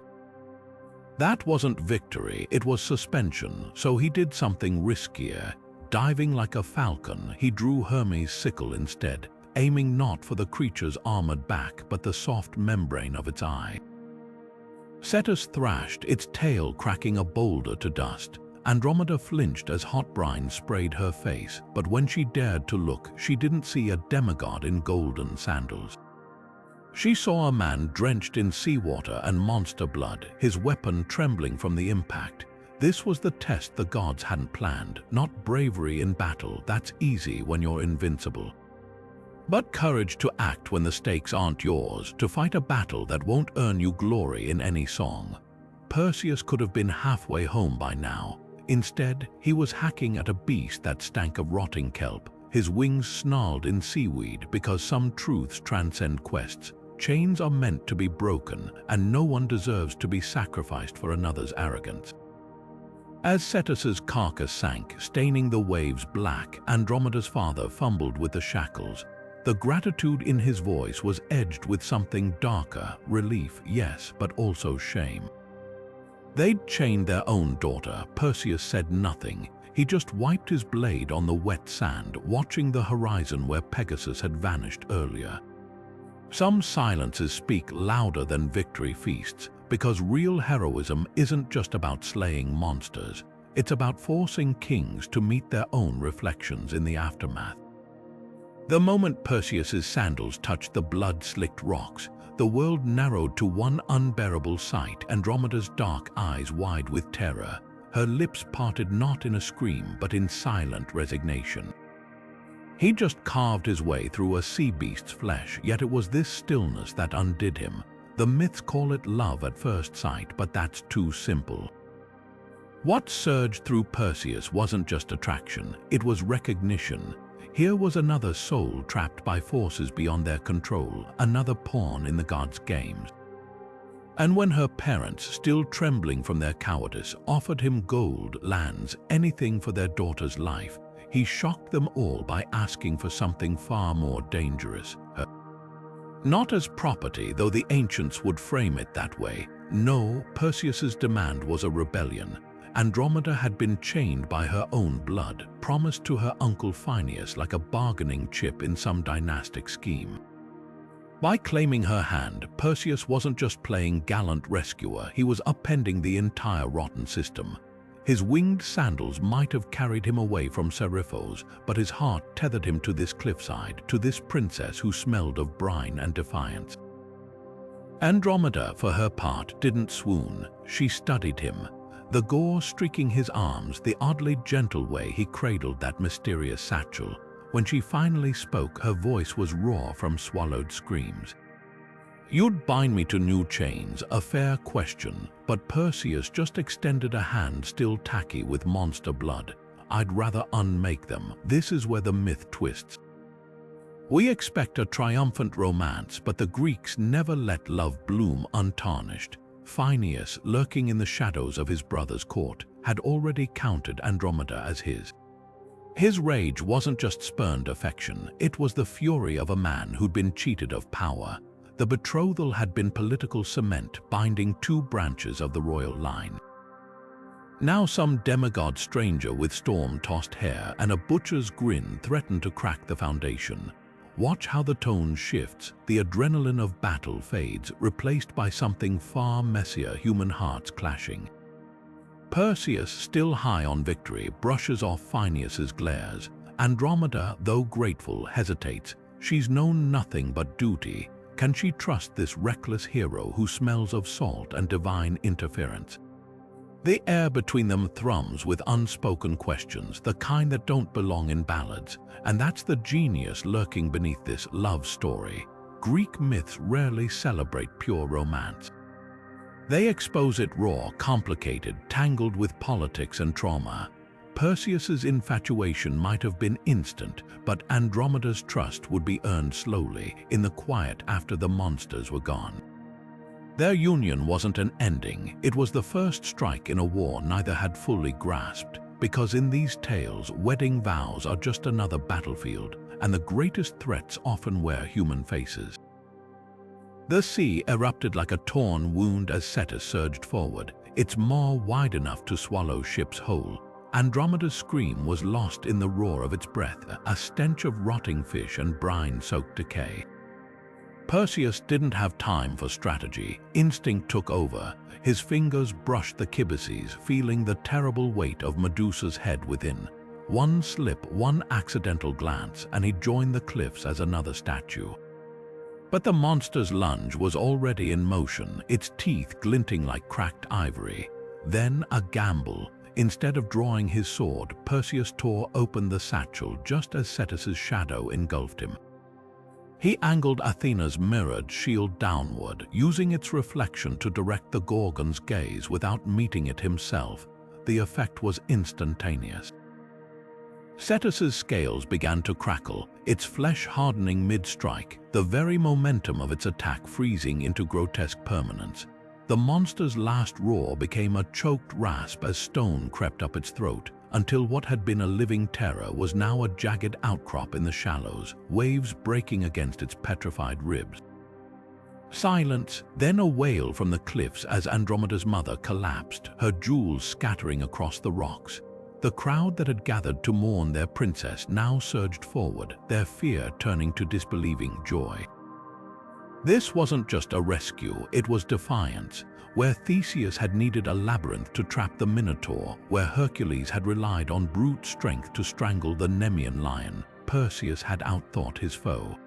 That wasn't victory, it was suspension, so he did something riskier. Diving like a falcon, he drew Hermes' sickle instead, aiming not for the creature's armored back but the soft membrane of its eye. Cetus thrashed, its tail cracking a boulder to dust. Andromeda flinched as hot brine sprayed her face, but when she dared to look, she didn't see a demigod in golden sandals. She saw a man drenched in seawater and monster blood, his weapon trembling from the impact. This was the test the gods hadn't planned, not bravery in battle, that's easy when you're invincible, but courage to act when the stakes aren't yours, to fight a battle that won't earn you glory in any song. Perseus could have been halfway home by now. Instead, he was hacking at a beast that stank of rotting kelp, his wings snarled in seaweed, because some truths transcend quests. Chains are meant to be broken, and no one deserves to be sacrificed for another's arrogance. As Cetus's carcass sank, staining the waves black, Andromeda's father fumbled with the shackles. The gratitude in his voice was edged with something darker: relief, yes, but also shame. They'd chained their own daughter. Perseus said nothing. He just wiped his blade on the wet sand, watching the horizon where Pegasus had vanished earlier. Some silences speak louder than victory feasts, because real heroism isn't just about slaying monsters. It's about forcing kings to meet their own reflections in the aftermath. The moment Perseus's sandals touched the blood-slicked rocks, the world narrowed to one unbearable sight: Andromeda's dark eyes wide with terror. Her lips parted not in a scream but in silent resignation. He just carved his way through a sea beast's flesh, yet it was this stillness that undid him. The myths call it love at first sight, but that's too simple. What surged through Perseus wasn't just attraction, it was recognition. Here was another soul trapped by forces beyond their control, another pawn in the gods' games. And when her parents, still trembling from their cowardice, offered him gold, lands, anything for their daughter's life, he shocked them all by asking for something far more dangerous: her. Not as property, though the ancients would frame it that way. No, Perseus's demand was a rebellion. Andromeda had been chained by her own blood, promised to her uncle Phineus like a bargaining chip in some dynastic scheme. By claiming her hand, Perseus wasn't just playing gallant rescuer, he was upending the entire rotten system. His winged sandals might have carried him away from Seriphos, but his heart tethered him to this cliffside, to this princess who smelled of brine and defiance. Andromeda, for her part, didn't swoon. She studied him, the gore streaking his arms, the oddly gentle way he cradled that mysterious satchel. When she finally spoke, her voice was raw from swallowed screams. "You'd bind me to new chains, a fair question, but Perseus just extended a hand still tacky with monster blood. I'd rather unmake them." This is where the myth twists. We expect a triumphant romance, but the Greeks never let love bloom untarnished. Phineus, lurking in the shadows of his brother's court, had already counted Andromeda as his. His rage wasn't just spurned affection, it was the fury of a man who'd been cheated of power. The betrothal had been political cement binding two branches of the royal line. Now some demigod stranger with storm-tossed hair and a butcher's grin threatened to crack the foundation. Watch how the tone shifts, the adrenaline of battle fades, replaced by something far messier, human hearts clashing. Perseus, still high on victory, brushes off Phineus's glares. Andromeda, though grateful, hesitates. She's known nothing but duty. Can she trust this reckless hero who smells of salt and divine interference? The air between them thrums with unspoken questions, the kind that don't belong in ballads. And that's the genius lurking beneath this love story. Greek myths rarely celebrate pure romance. They expose it raw, complicated, tangled with politics and trauma. Perseus's infatuation might have been instant, but Andromeda's trust would be earned slowly, in the quiet after the monsters were gone. Their union wasn't an ending, it was the first strike in a war neither had fully grasped, because in these tales, wedding vows are just another battlefield, and the greatest threats often wear human faces. The sea erupted like a torn wound as Cetus surged forward, its maw wide enough to swallow ships whole. Andromeda's scream was lost in the roar of its breath, a stench of rotting fish and brine-soaked decay. Perseus didn't have time for strategy. Instinct took over. His fingers brushed the kibices, feeling the terrible weight of Medusa's head within. One slip, one accidental glance, and he'd join the cliffs as another statue. But the monster's lunge was already in motion, its teeth glinting like cracked ivory. Then a gamble. Instead of drawing his sword, Perseus tore open the satchel just as Cetus's shadow engulfed him. He angled Athena's mirrored shield downward, using its reflection to direct the Gorgon's gaze without meeting it himself. The effect was instantaneous. Cetus's scales began to crackle, its flesh hardening mid-strike, the very momentum of its attack freezing into grotesque permanence. The monster's last roar became a choked rasp as stone crept up its throat, until what had been a living terror was now a jagged outcrop in the shallows, waves breaking against its petrified ribs. Silence, then a wail from the cliffs as Andromeda's mother collapsed, her jewels scattering across the rocks. The crowd that had gathered to mourn their princess now surged forward, their fear turning to disbelieving joy. This wasn't just a rescue, it was defiance. Where Theseus had needed a labyrinth to trap the Minotaur, where Hercules had relied on brute strength to strangle the Nemean lion, Perseus had outthought his foe.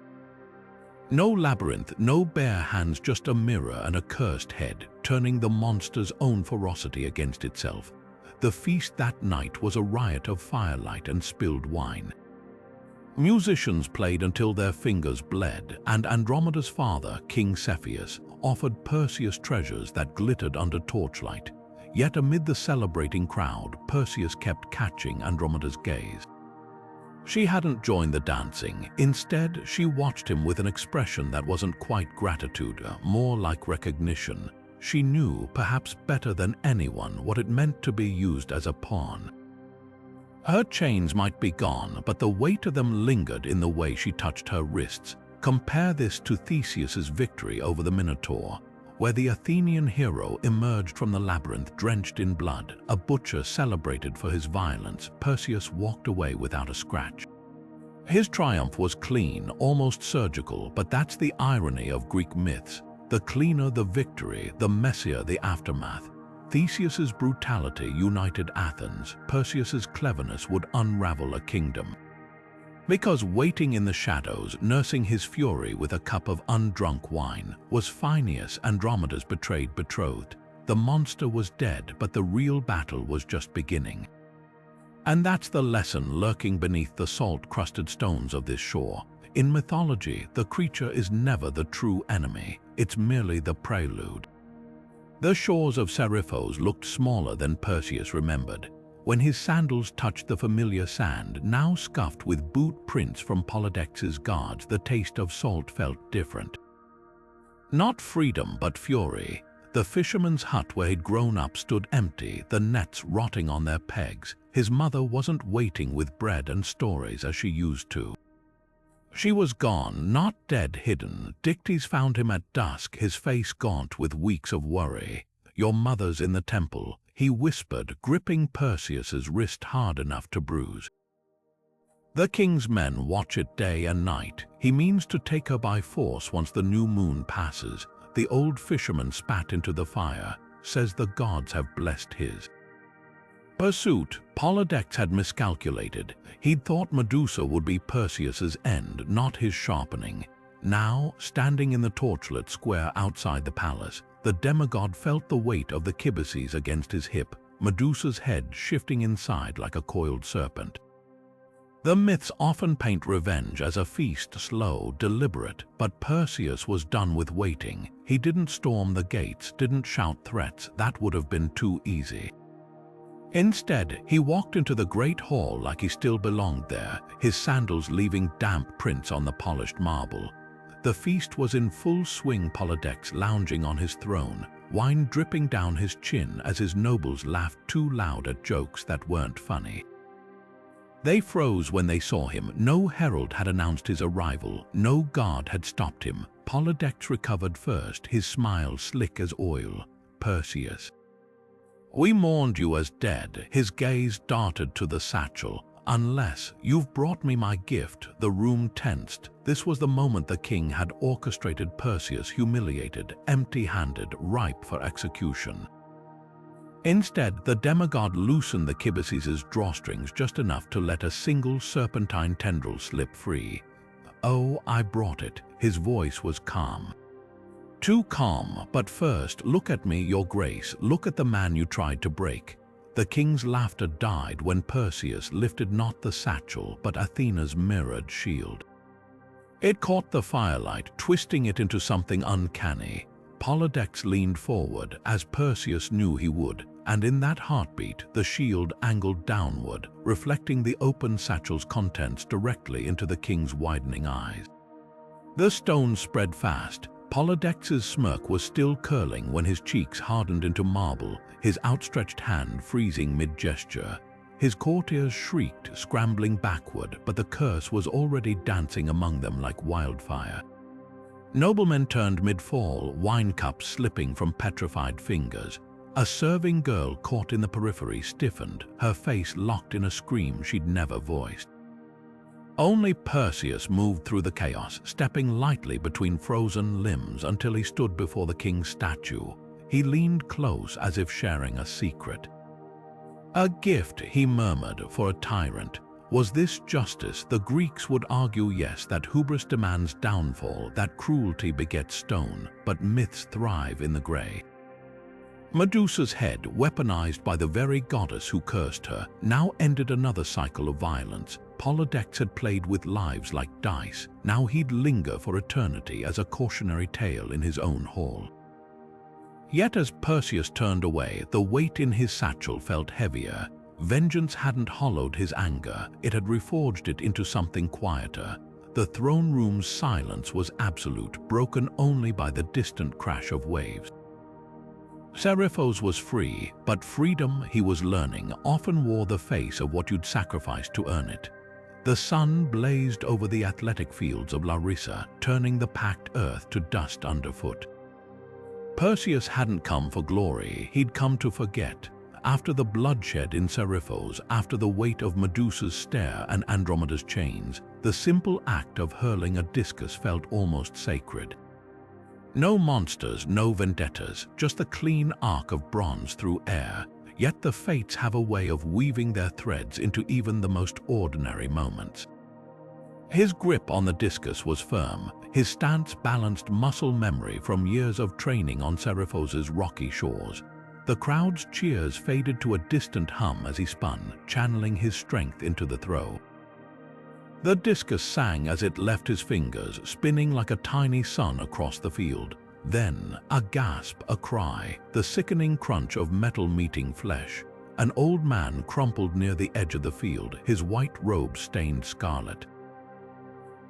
No labyrinth, no bare hands, just a mirror and a cursed head, turning the monster's own ferocity against itself. The feast that night was a riot of firelight and spilled wine. Musicians played until their fingers bled, and Andromeda's father, King Seriphos, offered Perseus treasures that glittered under torchlight. Yet amid the celebrating crowd, Perseus kept catching Andromeda's gaze. She hadn't joined the dancing. Instead, she watched him with an expression that wasn't quite gratitude, more like recognition. She knew, perhaps better than anyone, what it meant to be used as a pawn. Her chains might be gone, but the weight of them lingered in the way she touched her wrists. Compare this to Theseus's victory over the Minotaur, where the Athenian hero emerged from the labyrinth drenched in blood, a butcher celebrated for his violence. Perseus walked away without a scratch. His triumph was clean, almost surgical, but that's the irony of Greek myths. The cleaner the victory, the messier the aftermath. Theseus's brutality united Athens, Perseus's cleverness would unravel a kingdom. Because waiting in the shadows, nursing his fury with a cup of undrunk wine, was Phineus, Andromeda's betrayed betrothed. The monster was dead, but the real battle was just beginning. And that's the lesson lurking beneath the salt-crusted stones of this shore. In mythology, the creature is never the true enemy, it's merely the prelude. The shores of Seriphos looked smaller than Perseus remembered. When his sandals touched the familiar sand, now scuffed with boot prints from Polydectes' guards, the taste of salt felt different. Not freedom, but fury. The fisherman's hut where he'd grown up stood empty, the nets rotting on their pegs. His mother wasn't waiting with bread and stories as she used to. She was gone, not dead, hidden. Dictys found him at dusk, his face gaunt with weeks of worry. "Your mother's in the temple," he whispered, gripping Perseus's wrist hard enough to bruise. "The king's men watch it day and night. He means to take her by force once the new moon passes." The old fisherman spat into the fire, says the gods have blessed his pursuit. Polydectes had miscalculated. He'd thought Medusa would be Perseus's end, not his sharpening. Now, standing in the torchlit square outside the palace, the demigod felt the weight of the kibices against his hip, Medusa's head shifting inside like a coiled serpent. The myths often paint revenge as a feast, slow, deliberate, but Perseus was done with waiting. He didn't storm the gates, didn't shout threats. That would have been too easy. Instead, he walked into the great hall like he still belonged there, his sandals leaving damp prints on the polished marble. The feast was in full swing, Polydectes lounging on his throne, wine dripping down his chin as his nobles laughed too loud at jokes that weren't funny. They froze when they saw him. No herald had announced his arrival, no guard had stopped him. Polydectes recovered first, his smile slick as oil. "Perseus, we mourned you as dead." His gaze darted to the satchel. "Unless you've brought me my gift." The room tensed. This was the moment the king had orchestrated. Perseus humiliated, empty-handed, ripe for execution. Instead, the demigod loosened the kibices' drawstrings just enough to let a single serpentine tendril slip free. "Oh, I brought it." His voice was calm. "Too calm, but first, look at me, your grace. Look at the man you tried to break." The king's laughter died when Perseus lifted not the satchel, but Athena's mirrored shield. It caught the firelight, twisting it into something uncanny. Polydectes leaned forward, as Perseus knew he would, and in that heartbeat, the shield angled downward, reflecting the open satchel's contents directly into the king's widening eyes. The stone spread fast. Polydectes' smirk was still curling when his cheeks hardened into marble, his outstretched hand freezing mid-gesture. His courtiers shrieked, scrambling backward, but the curse was already dancing among them like wildfire. Noblemen turned mid-fall, wine cups slipping from petrified fingers. A serving girl caught in the periphery stiffened, her face locked in a scream she'd never voiced. Only Perseus moved through the chaos, stepping lightly between frozen limbs until he stood before the king's statue. He leaned close as if sharing a secret. "A gift," he murmured, "for a tyrant. Was this justice?" The Greeks would argue yes, that hubris demands downfall, that cruelty begets stone, but myths thrive in the gray. Medusa's head, weaponized by the very goddess who cursed her, now ended another cycle of violence. Polydectes had played with lives like dice. Now he'd linger for eternity as a cautionary tale in his own hall. Yet as Perseus turned away, the weight in his satchel felt heavier. Vengeance hadn't hollowed his anger, it had reforged it into something quieter. The throne room's silence was absolute, broken only by the distant crash of waves. Seriphos was free, but freedom, he was learning, often wore the face of what you'd sacrifice to earn it. The sun blazed over the athletic fields of Larissa, turning the packed earth to dust underfoot. Perseus hadn't come for glory, he'd come to forget. After the bloodshed in Seriphos, after the weight of Medusa's stare and Andromeda's chains, the simple act of hurling a discus felt almost sacred. No monsters, no vendettas, just the clean arc of bronze through air. Yet the fates have a way of weaving their threads into even the most ordinary moments. His grip on the discus was firm, his stance balanced muscle memory from years of training on Seriphos's rocky shores. The crowd's cheers faded to a distant hum as he spun, channeling his strength into the throw. The discus sang as it left his fingers, spinning like a tiny sun across the field. Then, a gasp, a cry, the sickening crunch of metal meeting flesh. An old man crumpled near the edge of the field, his white robe stained scarlet.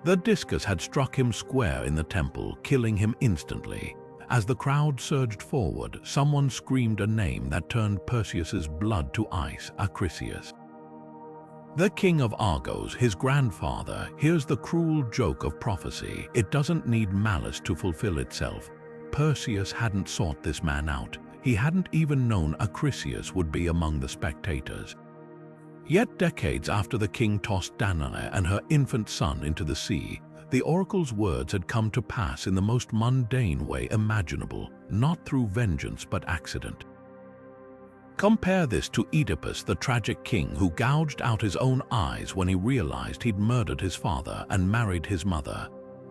The discus had struck him square in the temple, killing him instantly. As the crowd surged forward, someone screamed a name that turned Perseus's blood to ice: Acrisius. The king of Argos, his grandfather. Here's the cruel joke of prophecy: it doesn't need malice to fulfill itself. Perseus hadn't sought this man out. He hadn't even known Acrisius would be among the spectators. Yet decades after the king tossed Danae and her infant son into the sea, the oracle's words had come to pass in the most mundane way imaginable, not through vengeance but accident. Compare this to Oedipus, the tragic king who gouged out his own eyes when he realized he'd murdered his father and married his mother.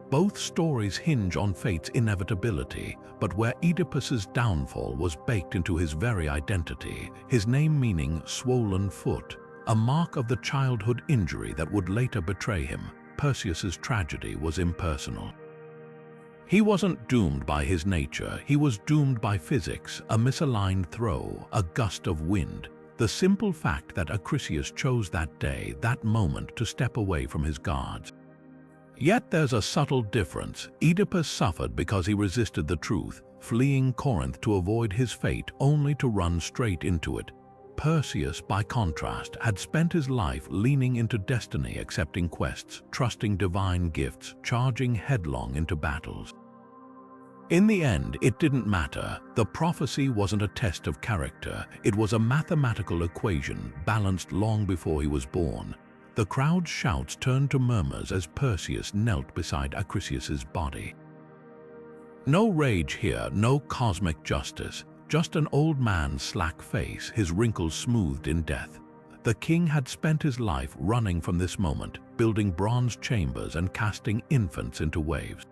Both stories hinge on fate's inevitability, but where Oedipus's downfall was baked into his very identity, his name meaning swollen foot, a mark of the childhood injury that would later betray him, Perseus's tragedy was impersonal. He wasn't doomed by his nature, he was doomed by physics, a misaligned throw, a gust of wind, the simple fact that Acrisius chose that day, that moment, to step away from his guards. Yet there's a subtle difference. Oedipus suffered because he resisted the truth, fleeing Corinth to avoid his fate only to run straight into it. Perseus, by contrast, had spent his life leaning into destiny, accepting quests, trusting divine gifts, charging headlong into battles. In the end, it didn't matter. The prophecy wasn't a test of character. It was a mathematical equation balanced long before he was born. The crowd's shouts turned to murmurs as Perseus knelt beside Acrisius's body. No rage here, no cosmic justice. Just an old man's slack face, his wrinkles smoothed in death. The king had spent his life running from this moment, building bronze chambers and casting infants into waves.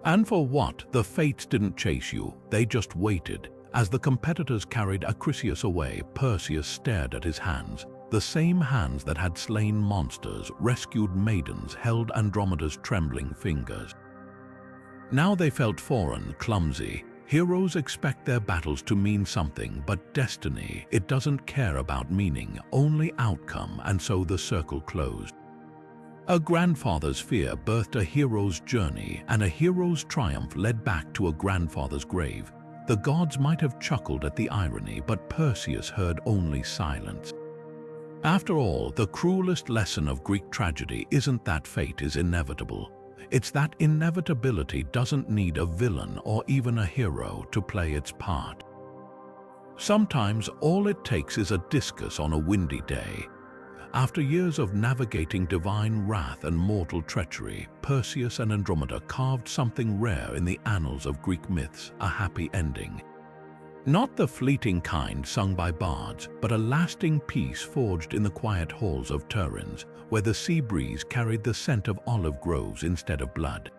And for what? The fates didn't chase you, they just waited. As the competitors carried Acrisius away, Perseus stared at his hands. The same hands that had slain monsters, rescued maidens, held Andromeda's trembling fingers. Now they felt foreign, clumsy. Heroes expect their battles to mean something, but destiny, it doesn't care about meaning, only outcome, and so the circle closed. A grandfather's fear birthed a hero's journey, and a hero's triumph led back to a grandfather's grave. The gods might have chuckled at the irony, but Perseus heard only silence. After all, the cruelest lesson of Greek tragedy isn't that fate is inevitable. It's that inevitability doesn't need a villain or even a hero to play its part. Sometimes all it takes is a discus on a windy day. After years of navigating divine wrath and mortal treachery, Perseus and Andromeda carved something rare in the annals of Greek myths: a happy ending. Not the fleeting kind sung by bards, but a lasting peace forged in the quiet halls of Turin's, where the sea breeze carried the scent of olive groves instead of blood.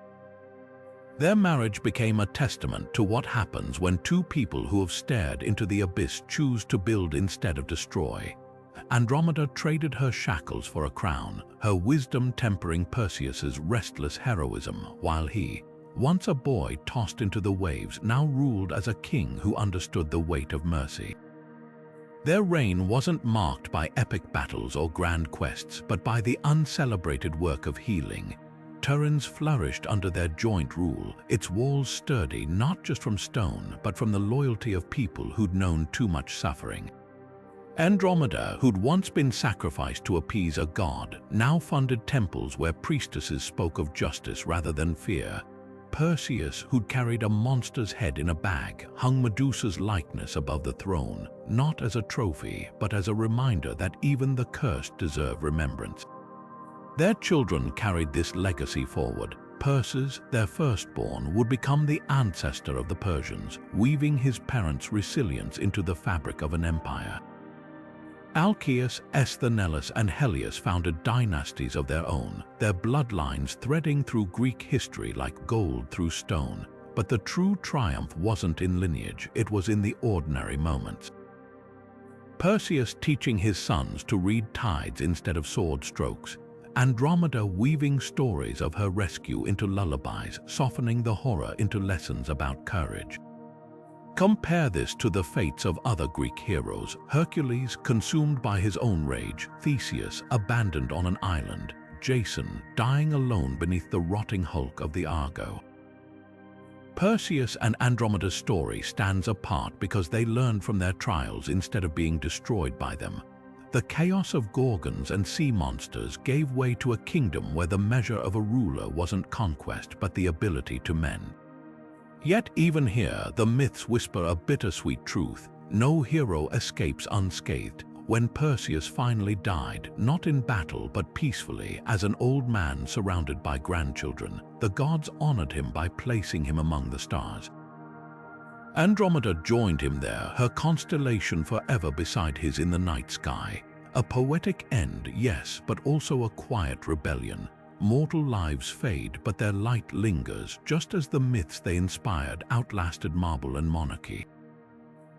Their marriage became a testament to what happens when two people who have stared into the abyss choose to build instead of destroy. Andromeda traded her shackles for a crown, her wisdom tempering Perseus's restless heroism, while he, once a boy tossed into the waves, now ruled as a king who understood the weight of mercy. Their reign wasn't marked by epic battles or grand quests, but by the uncelebrated work of healing. Turin's flourished under their joint rule, its walls sturdy not just from stone, but from the loyalty of people who'd known too much suffering. Andromeda, who'd once been sacrificed to appease a god, now funded temples where priestesses spoke of justice rather than fear. Perseus, who'd carried a monster's head in a bag, hung Medusa's likeness above the throne, not as a trophy, but as a reminder that even the cursed deserve remembrance. Their children carried this legacy forward. Perseus, their firstborn, would become the ancestor of the Persians, weaving his parents' resilience into the fabric of an empire. Alcaeus, Esthenelus, and Helios founded dynasties of their own, their bloodlines threading through Greek history like gold through stone. But the true triumph wasn't in lineage, it was in the ordinary moments. Perseus teaching his sons to read tides instead of sword strokes, Andromeda weaving stories of her rescue into lullabies, softening the horror into lessons about courage. Compare this to the fates of other Greek heroes: Hercules, consumed by his own rage; Theseus, abandoned on an island; Jason, dying alone beneath the rotting hulk of the Argo. Perseus and Andromeda's story stands apart because they learned from their trials instead of being destroyed by them. The chaos of Gorgons and sea monsters gave way to a kingdom where the measure of a ruler wasn't conquest but the ability to mend. Yet even here, the myths whisper a bittersweet truth. No hero escapes unscathed. When Perseus finally died, not in battle but peacefully, as an old man surrounded by grandchildren, the gods honored him by placing him among the stars. Andromeda joined him there, her constellation forever beside his in the night sky. A poetic end, yes, but also a quiet rebellion. Mortal lives fade, but their light lingers, just as the myths they inspired outlasted marble and monarchy.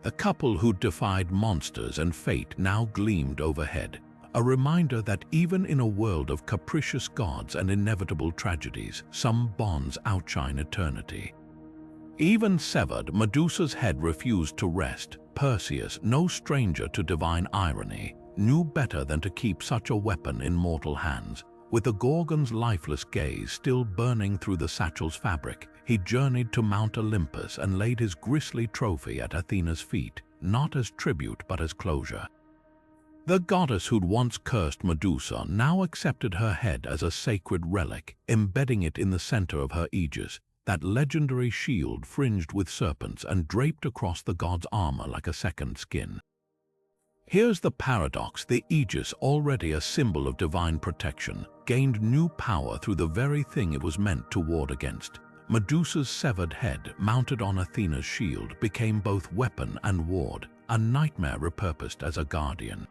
A couple who defied monsters and fate now gleamed overhead, a reminder that even in a world of capricious gods and inevitable tragedies, some bonds outshine eternity. Even severed, Medusa's head refused to rest. Perseus, no stranger to divine irony, knew better than to keep such a weapon in mortal hands. With the Gorgon's lifeless gaze still burning through the satchel's fabric, he journeyed to Mount Olympus and laid his grisly trophy at Athena's feet, not as tribute but as closure. The goddess who'd once cursed Medusa now accepted her head as a sacred relic, embedding it in the center of her aegis, that legendary shield fringed with serpents and draped across the god's armor like a second skin. Here's the paradox: the aegis, already a symbol of divine protection, gained new power through the very thing it was meant to ward against. Medusa's severed head, mounted on Athena's shield, became both weapon and ward, a nightmare repurposed as a guardian.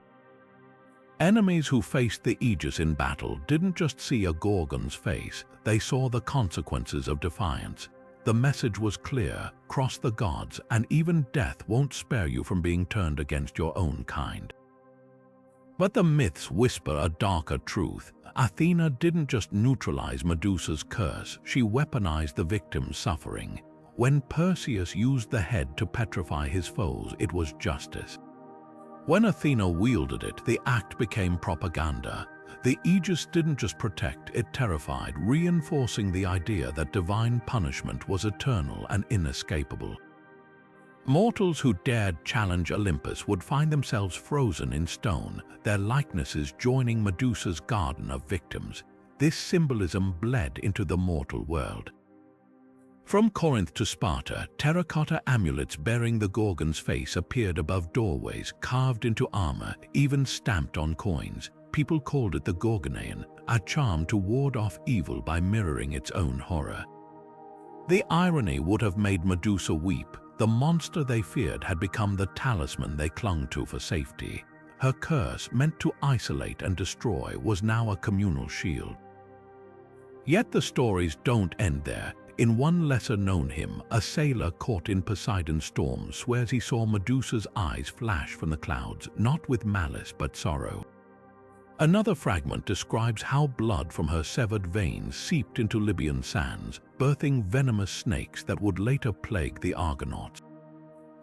Enemies who faced the aegis in battle didn't just see a Gorgon's face, they saw the consequences of defiance. The message was clear: cross the gods, and even death won't spare you from being turned against your own kind. But the myths whisper a darker truth. Athena didn't just neutralize Medusa's curse, she weaponized the victim's suffering. When Perseus used the head to petrify his foes, it was justice. When Athena wielded it, the act became propaganda. The aegis didn't just protect, it terrified, reinforcing the idea that divine punishment was eternal and inescapable. Mortals who dared challenge Olympus would find themselves frozen in stone, their likenesses joining Medusa's garden of victims. This symbolism bled into the mortal world. From Corinth to Sparta, terracotta amulets bearing the Gorgon's face appeared above doorways, carved into armor, even stamped on coins. People called it the Gorgonean, a charm to ward off evil by mirroring its own horror. The irony would have made Medusa weep. The monster they feared had become the talisman they clung to for safety. Her curse, meant to isolate and destroy, was now a communal shield. Yet the stories don't end there. In one lesser-known hymn, a sailor caught in Poseidon's storm swears he saw Medusa's eyes flash from the clouds, not with malice but sorrow. Another fragment describes how blood from her severed veins seeped into Libyan sands, birthing venomous snakes that would later plague the Argonauts.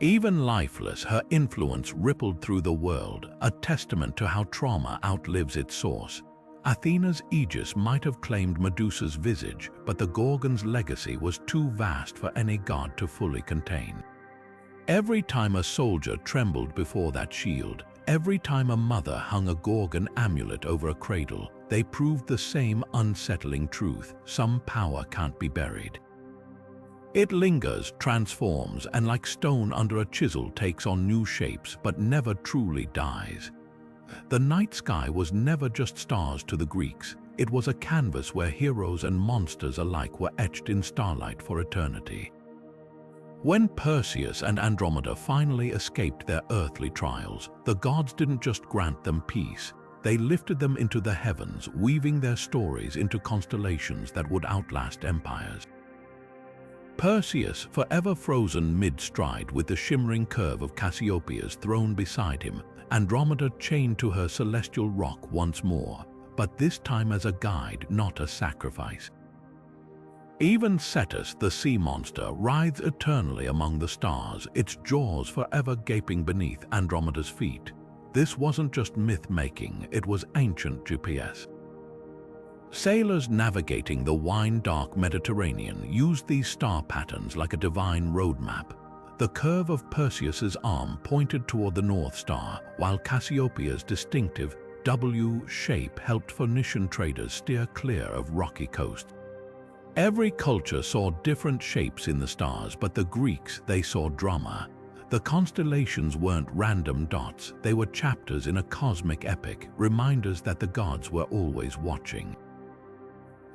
Even lifeless, her influence rippled through the world, a testament to how trauma outlives its source. Athena's aegis might have claimed Medusa's visage, but the Gorgon's legacy was too vast for any god to fully contain. Every time a soldier trembled before that shield, every time a mother hung a Gorgon amulet over a cradle, they proved the same unsettling truth: some power can't be buried. It lingers, transforms, and like stone under a chisel takes on new shapes, but never truly dies. The night sky was never just stars to the Greeks. It was a canvas where heroes and monsters alike were etched in starlight for eternity. When Perseus and Andromeda finally escaped their earthly trials, the gods didn't just grant them peace. They lifted them into the heavens, weaving their stories into constellations that would outlast empires. Perseus, forever frozen mid-stride with the shimmering curve of Cassiopeia's throne beside him, Andromeda chained to her celestial rock once more, but this time as a guide, not a sacrifice. Even Cetus, the sea monster, writhes eternally among the stars, its jaws forever gaping beneath Andromeda's feet. This wasn't just myth-making, it was ancient GPS. Sailors navigating the wine-dark Mediterranean used these star patterns like a divine roadmap. The curve of Perseus's arm pointed toward the North Star, while Cassiopeia's distinctive W shape helped Phoenician traders steer clear of rocky coasts. Every culture saw different shapes in the stars, but the Greeks, they saw drama. The constellations weren't random dots, they were chapters in a cosmic epic, reminders that the gods were always watching.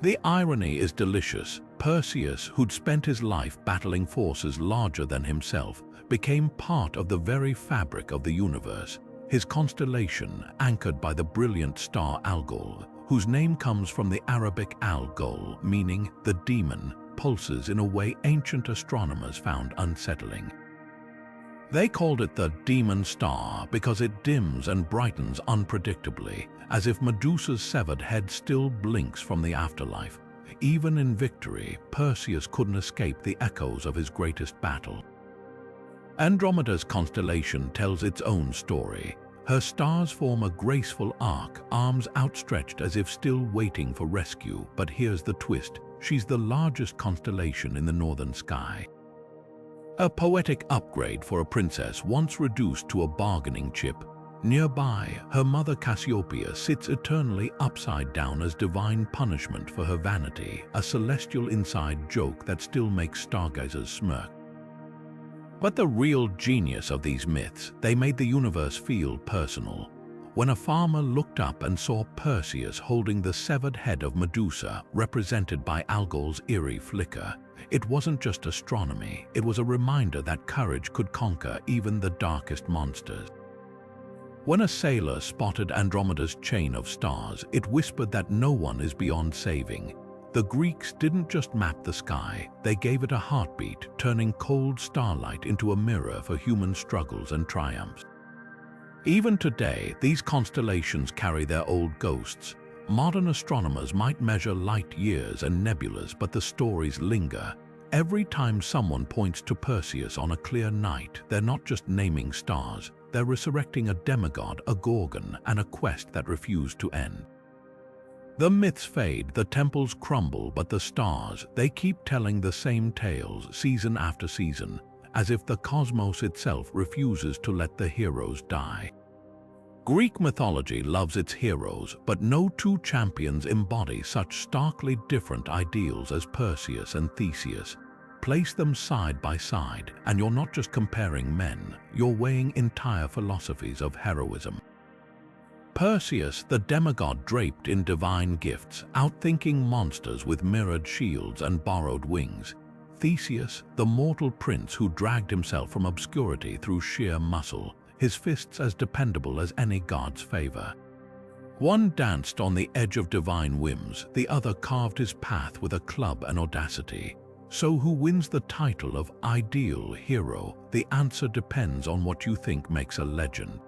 The irony is delicious. Perseus, who'd spent his life battling forces larger than himself, became part of the very fabric of the universe. His constellation, anchored by the brilliant star Algol, whose name comes from the Arabic Algol, meaning the demon, pulses in a way ancient astronomers found unsettling. They called it the demon star because it dims and brightens unpredictably, as if Medusa's severed head still blinks from the afterlife. Even in victory, Perseus couldn't escape the echoes of his greatest battle. Andromeda's constellation tells its own story. Her stars form a graceful arc, arms outstretched as if still waiting for rescue. But here's the twist: she's the largest constellation in the northern sky. A poetic upgrade for a princess once reduced to a bargaining chip. Nearby, her mother Cassiopeia sits eternally upside down as divine punishment for her vanity, a celestial inside joke that still makes stargazers smirk. But the real genius of these myths, they made the universe feel personal. When a farmer looked up and saw Perseus holding the severed head of Medusa, represented by Algol's eerie flicker, it wasn't just astronomy, it was a reminder that courage could conquer even the darkest monsters. When a sailor spotted Andromeda's chain of stars, it whispered that no one is beyond saving. The Greeks didn't just map the sky, they gave it a heartbeat, turning cold starlight into a mirror for human struggles and triumphs. Even today, these constellations carry their old ghosts. Modern astronomers might measure light years and nebulas, but the stories linger. Every time someone points to Perseus on a clear night, they're not just naming stars, they're resurrecting a demigod, a Gorgon, and a quest that refused to end. The myths fade, the temples crumble, but the stars, they keep telling the same tales season after season, as if the cosmos itself refuses to let the heroes die. Greek mythology loves its heroes, but no two champions embody such starkly different ideals as Perseus and Theseus. Place them side by side, and you're not just comparing men, you're weighing entire philosophies of heroism. Perseus, the demigod draped in divine gifts, outthinking monsters with mirrored shields and borrowed wings. Theseus, the mortal prince who dragged himself from obscurity through sheer muscle, his fists as dependable as any god's favor. One danced on the edge of divine whims, the other carved his path with a club and audacity. So who wins the title of ideal hero? The answer depends on what you think makes a legend.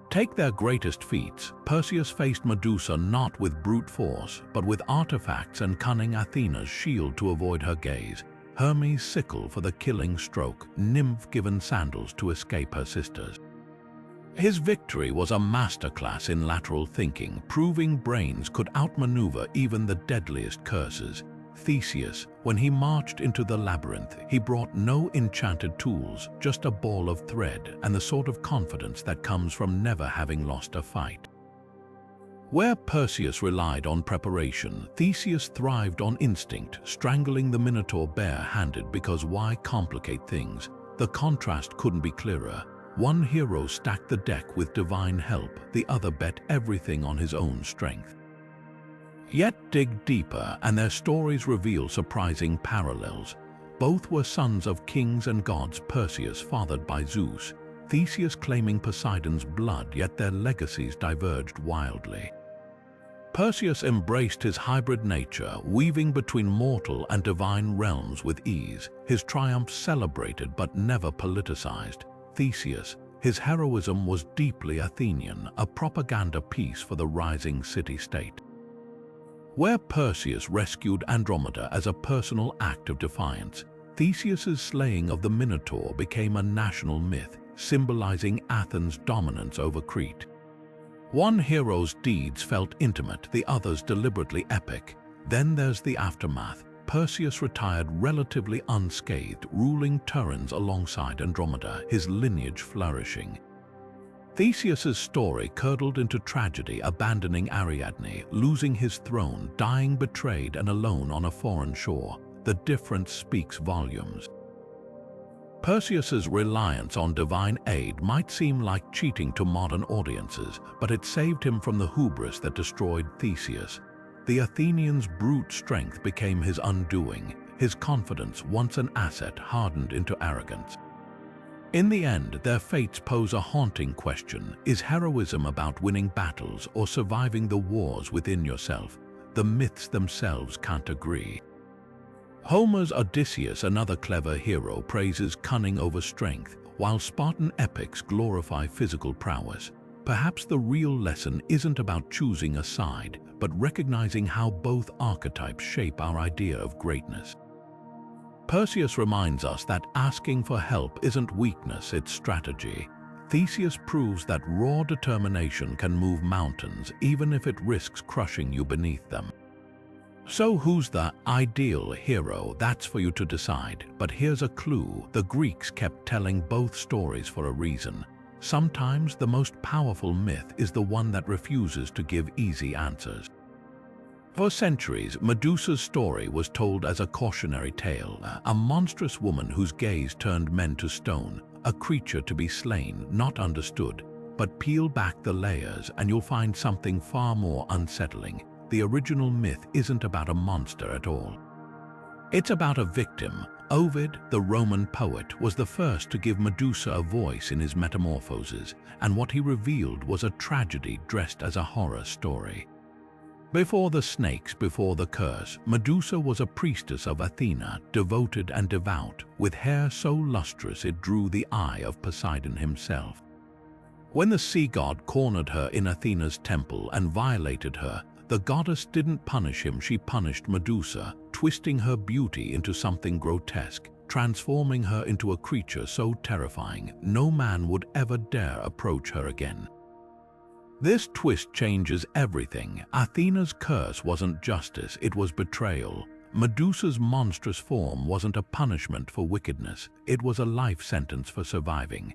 Take their greatest feats. Perseus faced Medusa not with brute force, but with artifacts and cunning Athena's shield to avoid her gaze, Hermes' sickle for the killing stroke, Nymph given sandals to escape her sisters. His victory was a masterclass in lateral thinking, proving brains could outmaneuver even the deadliest curses. Theseus, when he marched into the labyrinth, he brought no enchanted tools, just a ball of thread and the sort of confidence that comes from never having lost a fight. Where Perseus relied on preparation, Theseus thrived on instinct, strangling the Minotaur bare-handed because why complicate things? The contrast couldn't be clearer. One hero stacked the deck with divine help, the other bet everything on his own strength. Yet dig deeper, and their stories reveal surprising parallels. Both were sons of kings and gods, Perseus fathered by Zeus, Theseus claiming Poseidon's blood, yet their legacies diverged wildly. Perseus embraced his hybrid nature, weaving between mortal and divine realms with ease, his triumphs celebrated but never politicized. Theseus, his heroism was deeply Athenian, a propaganda piece for the rising city-state. Where Perseus rescued Andromeda as a personal act of defiance, Theseus's slaying of the Minotaur became a national myth, symbolizing Athens' dominance over Crete. One hero's deeds felt intimate, the others deliberately epic. Then there's the aftermath. Perseus retired relatively unscathed, ruling Tiryns alongside Andromeda, his lineage flourishing. Theseus's story curdled into tragedy, abandoning Ariadne, losing his throne, dying betrayed and alone on a foreign shore. The difference speaks volumes. Perseus's reliance on divine aid might seem like cheating to modern audiences, but it saved him from the hubris that destroyed Theseus. The Athenians' brute strength became his undoing. His confidence, once an asset, hardened into arrogance. In the end, their fates pose a haunting question. Is heroism about winning battles or surviving the wars within yourself? The myths themselves can't agree. Homer's Odysseus, another clever hero, praises cunning over strength, while Spartan epics glorify physical prowess. Perhaps the real lesson isn't about choosing a side, but recognizing how both archetypes shape our idea of greatness. Perseus reminds us that asking for help isn't weakness, it's strategy. Theseus proves that raw determination can move mountains, even if it risks crushing you beneath them. So who's the ideal hero? That's for you to decide. But here's a clue. The Greeks kept telling both stories for a reason. Sometimes the most powerful myth is the one that refuses to give easy answers. For centuries, Medusa's story was told as a cautionary tale, a monstrous woman whose gaze turned men to stone, a creature to be slain, not understood. But peel back the layers and you'll find something far more unsettling. The original myth isn't about a monster at all. It's about a victim. Ovid, the Roman poet, was the first to give Medusa a voice in his Metamorphoses, and what he revealed was a tragedy dressed as a horror story. Before the snakes, before the curse, Medusa was a priestess of Athena, devoted and devout, with hair so lustrous it drew the eye of Poseidon himself. When the sea god cornered her in Athena's temple and violated her, the goddess didn't punish him, she punished Medusa, twisting her beauty into something grotesque, transforming her into a creature so terrifying no man would ever dare approach her again. This twist changes everything. Athena's curse wasn't justice, it was betrayal. Medusa's monstrous form wasn't a punishment for wickedness, it was a life sentence for surviving.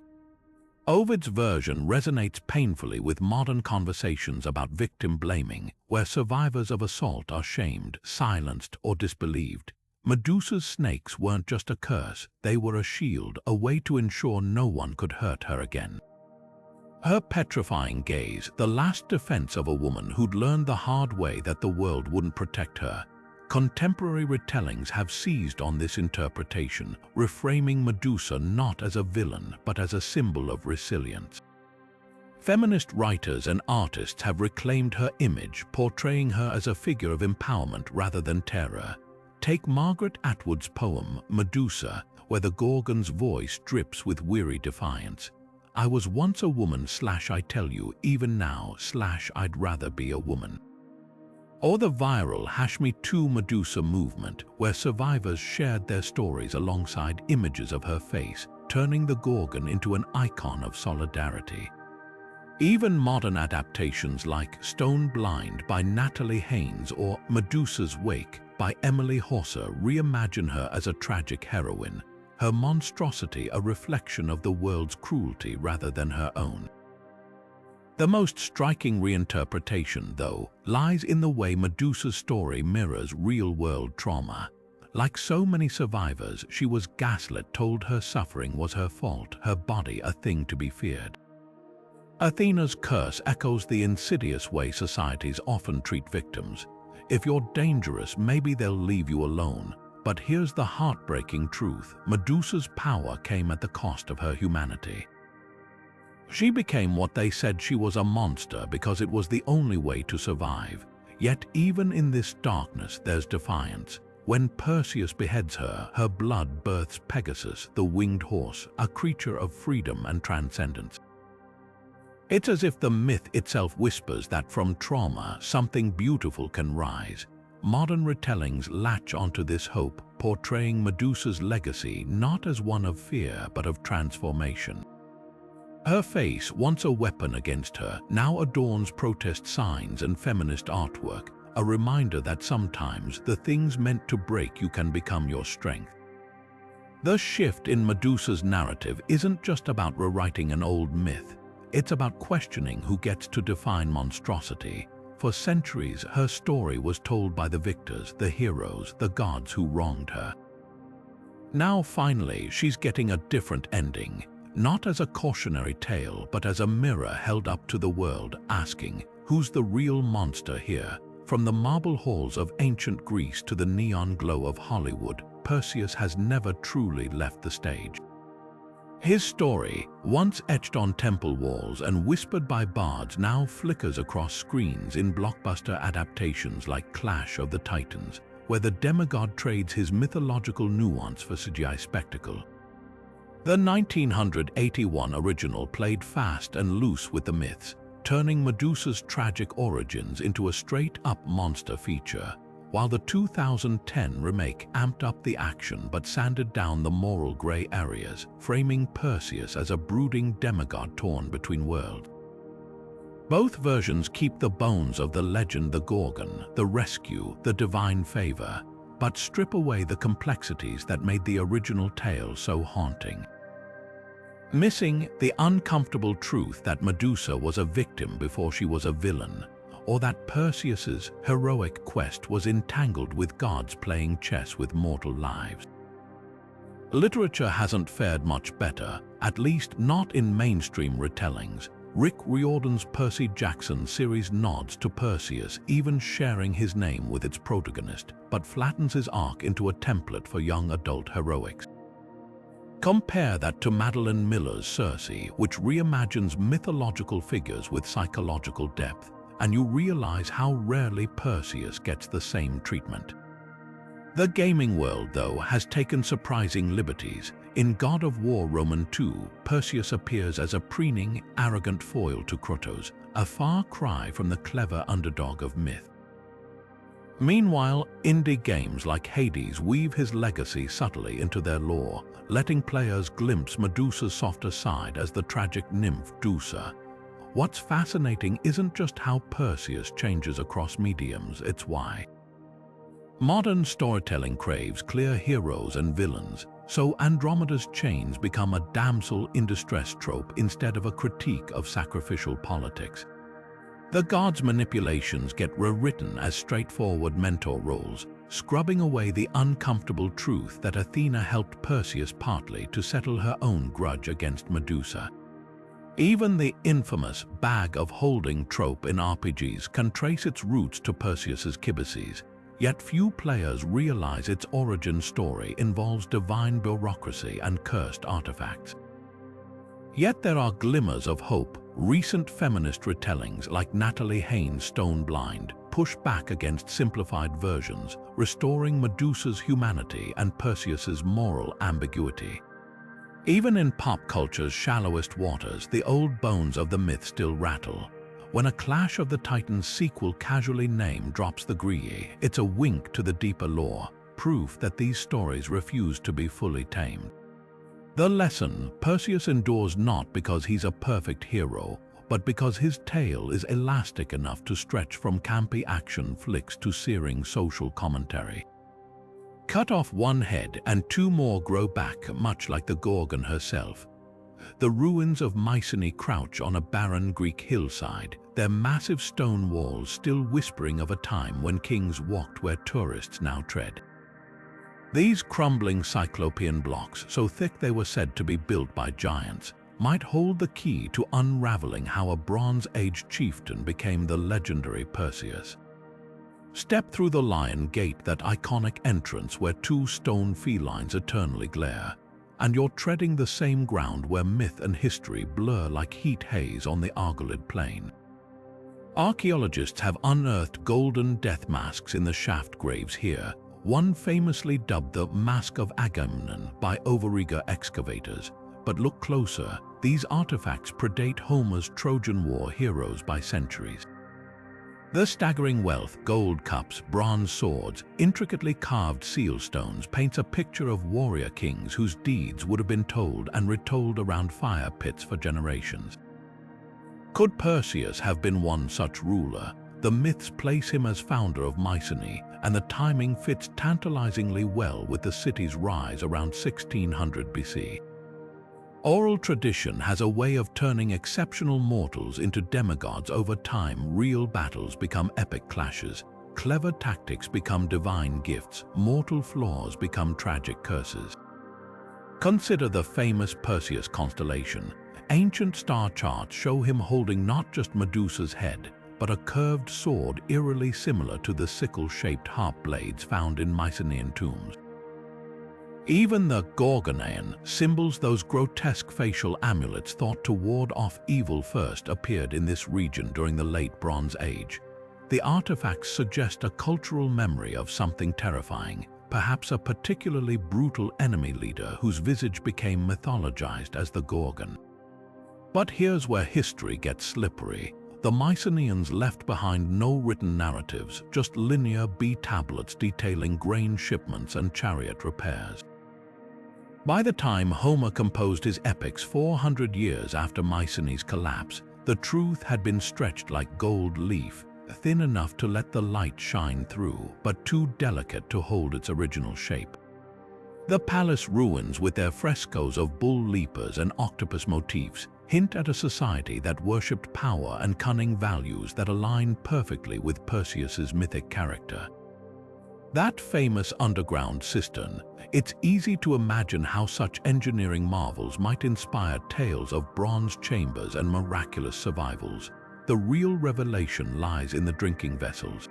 Ovid's version resonates painfully with modern conversations about victim blaming, where survivors of assault are shamed, silenced, or disbelieved. Medusa's snakes weren't just a curse, they were a shield, a way to ensure no one could hurt her again. Her petrifying gaze, the last defense of a woman who'd learned the hard way that the world wouldn't protect her. Contemporary retellings have seized on this interpretation, reframing Medusa not as a villain but as a symbol of resilience. Feminist writers and artists have reclaimed her image, portraying her as a figure of empowerment rather than terror. Take Margaret Atwood's poem, Medusa, where the Gorgon's voice drips with weary defiance. I was once a woman / I tell you, even now / I'd rather be a woman. Or the viral #MeToo Medusa movement, where survivors shared their stories alongside images of her face, turning the Gorgon into an icon of solidarity. Even modern adaptations like Stone Blind by Natalie Haynes or Medusa's Wake by Emily Hauser reimagine her as a tragic heroine, her monstrosity a reflection of the world's cruelty rather than her own. The most striking reinterpretation, though, lies in the way Medusa's story mirrors real-world trauma. Like so many survivors, she was gaslit, told her suffering was her fault, her body a thing to be feared. Athena's curse echoes the insidious way societies often treat victims. If you're dangerous, maybe they'll leave you alone. But here's the heartbreaking truth. Medusa's power came at the cost of her humanity. She became what they said she was, a monster, because it was the only way to survive. Yet even in this darkness there's defiance. When Perseus beheads her, her blood births Pegasus, the winged horse, a creature of freedom and transcendence. It's as if the myth itself whispers that from trauma, something beautiful can rise. Modern retellings latch onto this hope, portraying Medusa's legacy not as one of fear but of transformation. Her face, once a weapon against her, now adorns protest signs and feminist artwork, a reminder that sometimes the things meant to break you can become your strength. The shift in Medusa's narrative isn't just about rewriting an old myth. It's about questioning who gets to define monstrosity. For centuries, her story was told by the victors, the heroes, the gods who wronged her. Now, finally, she's getting a different ending, not as a cautionary tale, but as a mirror held up to the world, asking, who's the real monster here? From the marble halls of ancient Greece to the neon glow of Hollywood, Perseus has never truly left the stage. His story, once etched on temple walls and whispered by bards, now flickers across screens in blockbuster adaptations like Clash of the Titans, where the demigod trades his mythological nuance for CGI spectacle. The 1981 original played fast and loose with the myths, turning Medusa's tragic origins into a straight-up monster feature, while the 2010 remake amped up the action but sanded down the moral gray areas, framing Perseus as a brooding demigod torn between worlds. Both versions keep the bones of the legend, the Gorgon, the rescue, the divine favor, but strip away the complexities that made the original tale so haunting. Missing the uncomfortable truth that Medusa was a victim before she was a villain, or that Perseus's heroic quest was entangled with gods playing chess with mortal lives. Literature hasn't fared much better, at least not in mainstream retellings. Rick Riordan's Percy Jackson series nods to Perseus, even sharing his name with its protagonist, but flattens his arc into a template for young adult heroics. Compare that to Madeline Miller's Circe, which reimagines mythological figures with psychological depth, and you realize how rarely Perseus gets the same treatment. The gaming world, though, has taken surprising liberties. In God of War Roman II, Perseus appears as a preening, arrogant foil to Kratos, a far cry from the clever underdog of myth. Meanwhile, indie games like Hades weave his legacy subtly into their lore, letting players glimpse Medusa's softer side as the tragic nymph Medusa. What's fascinating isn't just how Perseus changes across mediums, it's why. Modern storytelling craves clear heroes and villains, so Andromeda's chains become a damsel in distress trope instead of a critique of sacrificial politics. The gods' manipulations get rewritten as straightforward mentor roles, scrubbing away the uncomfortable truth that Athena helped Perseus partly to settle her own grudge against Medusa. Even the infamous bag of holding trope in RPGs can trace its roots to Perseus's kibices, yet few players realize its origin story involves divine bureaucracy and cursed artifacts. Yet there are glimmers of hope. Recent feminist retellings like Natalie Haynes' Stone Blind push back against simplified versions, restoring Medusa's humanity and Perseus's moral ambiguity. Even in pop culture's shallowest waters, the old bones of the myth still rattle. When a Clash of the Titans sequel casually name-drops the Graeae, it's a wink to the deeper lore, proof that these stories refuse to be fully tamed. The lesson: Perseus endures not because he's a perfect hero, but because his tale is elastic enough to stretch from campy action flicks to searing social commentary. Cut off one head and two more grow back, much like the Gorgon herself. The ruins of Mycenae crouch on a barren Greek hillside, their massive stone walls still whispering of a time when kings walked where tourists now tread. These crumbling cyclopean blocks, so thick they were said to be built by giants, might hold the key to unraveling how a Bronze Age chieftain became the legendary Perseus. Step through the Lion Gate, that iconic entrance where two stone felines eternally glare, and you're treading the same ground where myth and history blur like heat haze on the Argolid plain. Archaeologists have unearthed golden death masks in the shaft graves here, one famously dubbed the Mask of Agamemnon by overeager excavators. But look closer, these artifacts predate Homer's Trojan War heroes by centuries. The staggering wealth, gold cups, bronze swords, intricately carved seal stones paints a picture of warrior kings whose deeds would have been told and retold around fire pits for generations. Could Perseus have been one such ruler? The myths place him as founder of Mycenae, and the timing fits tantalizingly well with the city's rise around 1600 BC. Oral tradition has a way of turning exceptional mortals into demigods over time. Real battles become epic clashes, clever tactics become divine gifts, mortal flaws become tragic curses. Consider the famous Perseus constellation. Ancient star charts show him holding not just Medusa's head, but a curved sword eerily similar to the sickle-shaped harp blades found in Mycenaean tombs. Even the Gorgons, symbols, those grotesque facial amulets thought to ward off evil, first appeared in this region during the late Bronze Age. The artifacts suggest a cultural memory of something terrifying, perhaps a particularly brutal enemy leader whose visage became mythologized as the Gorgon. But here's where history gets slippery. The Mycenaeans left behind no written narratives, just linear B-tablets detailing grain shipments and chariot repairs. By the time Homer composed his epics 400 years after Mycenae's collapse, the truth had been stretched like gold leaf, thin enough to let the light shine through, but too delicate to hold its original shape. The palace ruins, with their frescoes of bull leapers and octopus motifs, hint at a society that worshipped power and cunning, values that align perfectly with Perseus's mythic character. That famous underground cistern, it's easy to imagine how such engineering marvels might inspire tales of bronze chambers and miraculous survivals. The real revelation lies in the drinking vessels.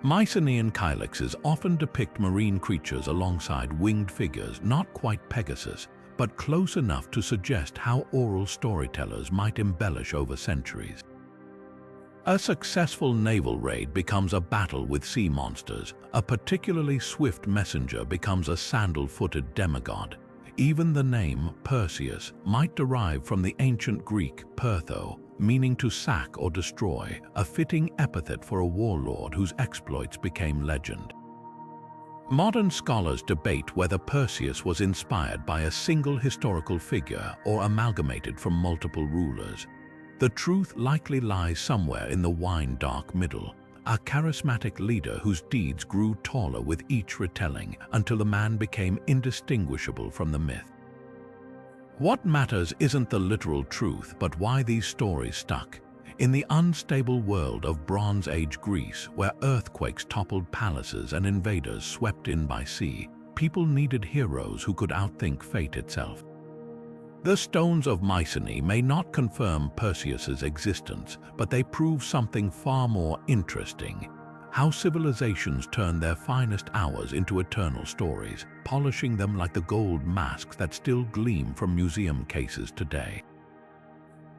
Mycenaean kylixes often depict marine creatures alongside winged figures, not quite Pegasus, but close enough to suggest how oral storytellers might embellish over centuries. A successful naval raid becomes a battle with sea monsters. A particularly swift messenger becomes a sandal-footed demigod. Even the name Perseus might derive from the ancient Greek pertho, meaning to sack or destroy, a fitting epithet for a warlord whose exploits became legend. Modern scholars debate whether Perseus was inspired by a single historical figure or amalgamated from multiple rulers. The truth likely lies somewhere in the wine-dark middle, a charismatic leader whose deeds grew taller with each retelling until the man became indistinguishable from the myth. What matters isn't the literal truth, but why these stories stuck. In the unstable world of Bronze Age Greece, where earthquakes toppled palaces and invaders swept in by sea, people needed heroes who could outthink fate itself. The stones of Mycenae may not confirm Perseus's existence, but they prove something far more interesting: how civilizations turn their finest hours into eternal stories, polishing them like the gold masks that still gleam from museum cases today.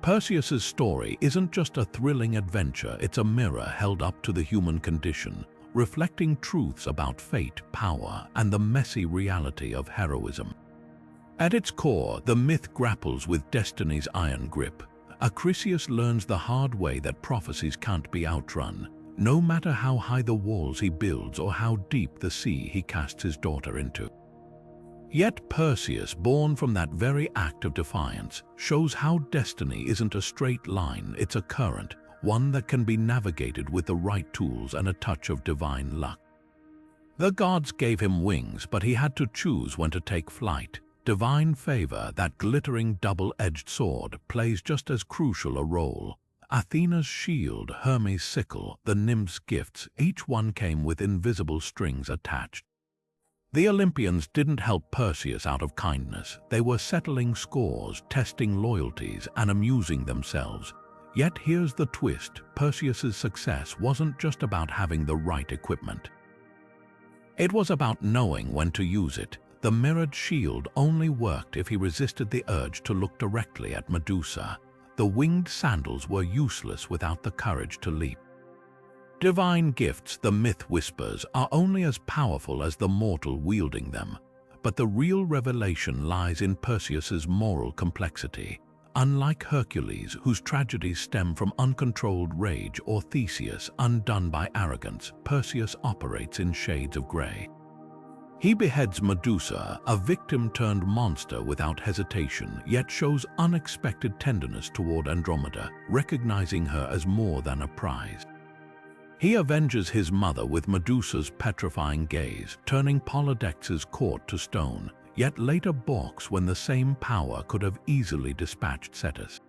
Perseus's story isn't just a thrilling adventure, it's a mirror held up to the human condition, reflecting truths about fate, power, and the messy reality of heroism. At its core, the myth grapples with destiny's iron grip. Chrysaor learns the hard way that prophecies can't be outrun, no matter how high the walls he builds or how deep the sea he casts his daughter into. Yet Perseus, born from that very act of defiance, shows how destiny isn't a straight line, it's a current, one that can be navigated with the right tools and a touch of divine luck. The gods gave him wings, but he had to choose when to take flight. Divine favor, that glittering double-edged sword, plays just as crucial a role. Athena's shield, Hermes' sickle, the Nymphs' gifts, each one came with invisible strings attached. The Olympians didn't help Perseus out of kindness. They were settling scores, testing loyalties, and amusing themselves. Yet here's the twist: Perseus's success wasn't just about having the right equipment. It was about knowing when to use it. The mirrored shield only worked if he resisted the urge to look directly at Medusa. The winged sandals were useless without the courage to leap. Divine gifts, the myth whispers, are only as powerful as the mortal wielding them. But the real revelation lies in Perseus's moral complexity. Unlike Hercules, whose tragedies stem from uncontrolled rage, or Theseus, undone by arrogance, Perseus operates in shades of grey. He beheads Medusa, a victim-turned-monster without hesitation, yet shows unexpected tenderness toward Andromeda, recognizing her as more than a prize. He avenges his mother with Medusa's petrifying gaze, turning Polydectes' court to stone, yet later balks when the same power could have easily dispatched Cetus.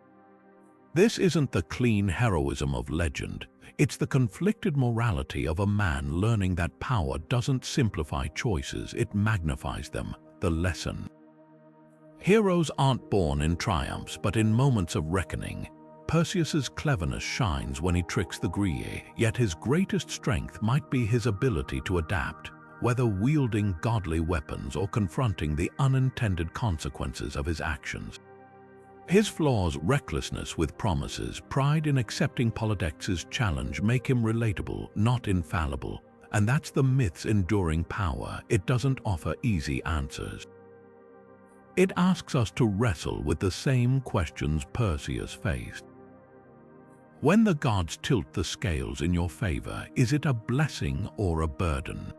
This isn't the clean heroism of legend, it's the conflicted morality of a man learning that power doesn't simplify choices, it magnifies them, the lesson. Heroes aren't born in triumphs, but in moments of reckoning. Perseus's cleverness shines when he tricks the Graeae, yet his greatest strength might be his ability to adapt, whether wielding godly weapons or confronting the unintended consequences of his actions. His flaws, recklessness with promises, pride in accepting Polydectes' challenge make him relatable, not infallible. And that's the myth's enduring power. It doesn't offer easy answers. It asks us to wrestle with the same questions Perseus faced. When the gods tilt the scales in your favor, is it a blessing or a burden?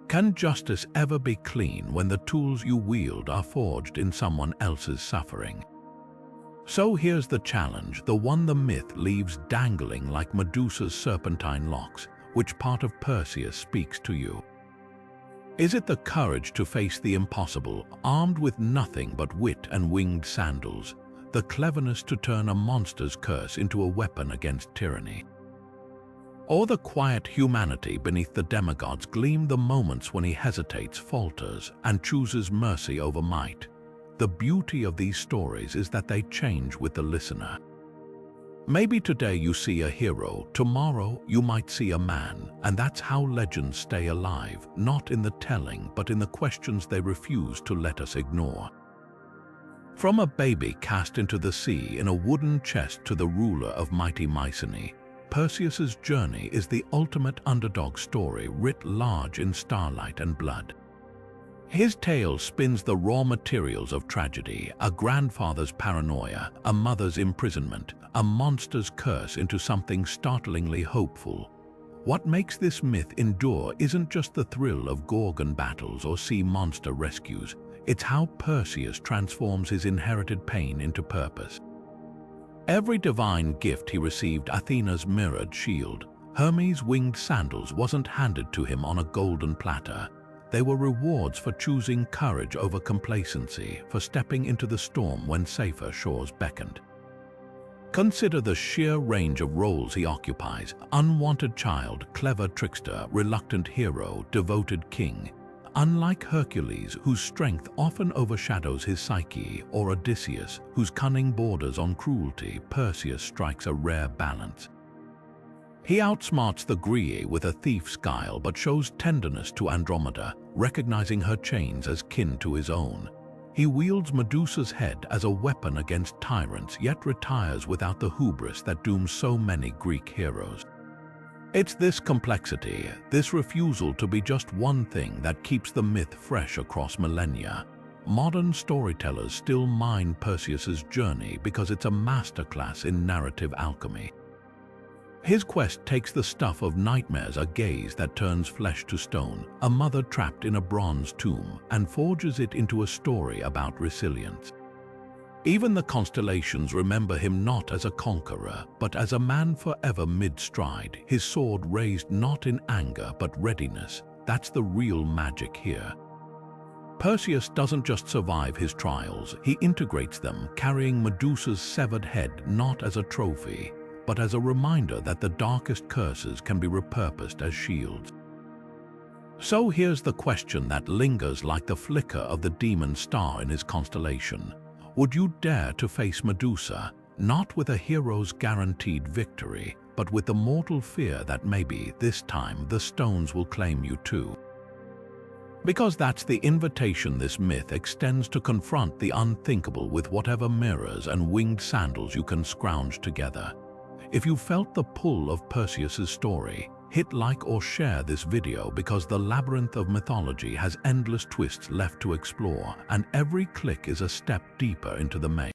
Can justice ever be clean when the tools you wield are forged in someone else's suffering? So here's the challenge, the one the myth leaves dangling like Medusa's serpentine locks. Which part of Perseus speaks to you? Is it the courage to face the impossible, armed with nothing but wit and winged sandals, the cleverness to turn a monster's curse into a weapon against tyranny? Or the quiet humanity beneath the demigods gleam the moments when he hesitates, falters, and chooses mercy over might? The beauty of these stories is that they change with the listener. Maybe today you see a hero, tomorrow you might see a man, and that's how legends stay alive, not in the telling, but in the questions they refuse to let us ignore. From a baby cast into the sea in a wooden chest to the ruler of mighty Mycenae, Perseus's journey is the ultimate underdog story writ large in starlight and blood. His tale spins the raw materials of tragedy, a grandfather's paranoia, a mother's imprisonment, a monster's curse into something startlingly hopeful. What makes this myth endure isn't just the thrill of Gorgon battles or sea monster rescues, it's how Perseus transforms his inherited pain into purpose. Every divine gift he received, Athena's mirrored shield, Hermes' winged sandals, wasn't handed to him on a golden platter. They were rewards for choosing courage over complacency, for stepping into the storm when safer shores beckoned. Consider the sheer range of roles he occupies: unwanted child, clever trickster, reluctant hero, devoted king. Unlike Hercules, whose strength often overshadows his psyche, or Odysseus, whose cunning borders on cruelty, Perseus strikes a rare balance. He outsmarts the Graeae with a thief's guile, but shows tenderness to Andromeda, recognizing her chains as kin to his own. He wields Medusa's head as a weapon against tyrants, yet retires without the hubris that dooms so many Greek heroes. It's this complexity, this refusal to be just one thing, that keeps the myth fresh across millennia. Modern storytellers still mine Perseus's journey because it's a masterclass in narrative alchemy. His quest takes the stuff of nightmares, a gaze that turns flesh to stone, a mother trapped in a bronze tomb, and forges it into a story about resilience. Even the constellations remember him not as a conqueror, but as a man forever mid-stride, his sword raised not in anger but readiness. That's the real magic here. Perseus doesn't just survive his trials, he integrates them, carrying Medusa's severed head not as a trophy, but as a reminder that the darkest curses can be repurposed as shields. So here's the question that lingers like the flicker of the demon star in his constellation. Would you dare to face Medusa, not with a hero's guaranteed victory, but with the mortal fear that maybe, this time, the stones will claim you too? Because that's the invitation this myth extends: to confront the unthinkable with whatever mirrors and winged sandals you can scrounge together. If you felt the pull of Perseus's story, hit like or share this video, because the labyrinth of mythology has endless twists left to explore, and every click is a step deeper into the maze.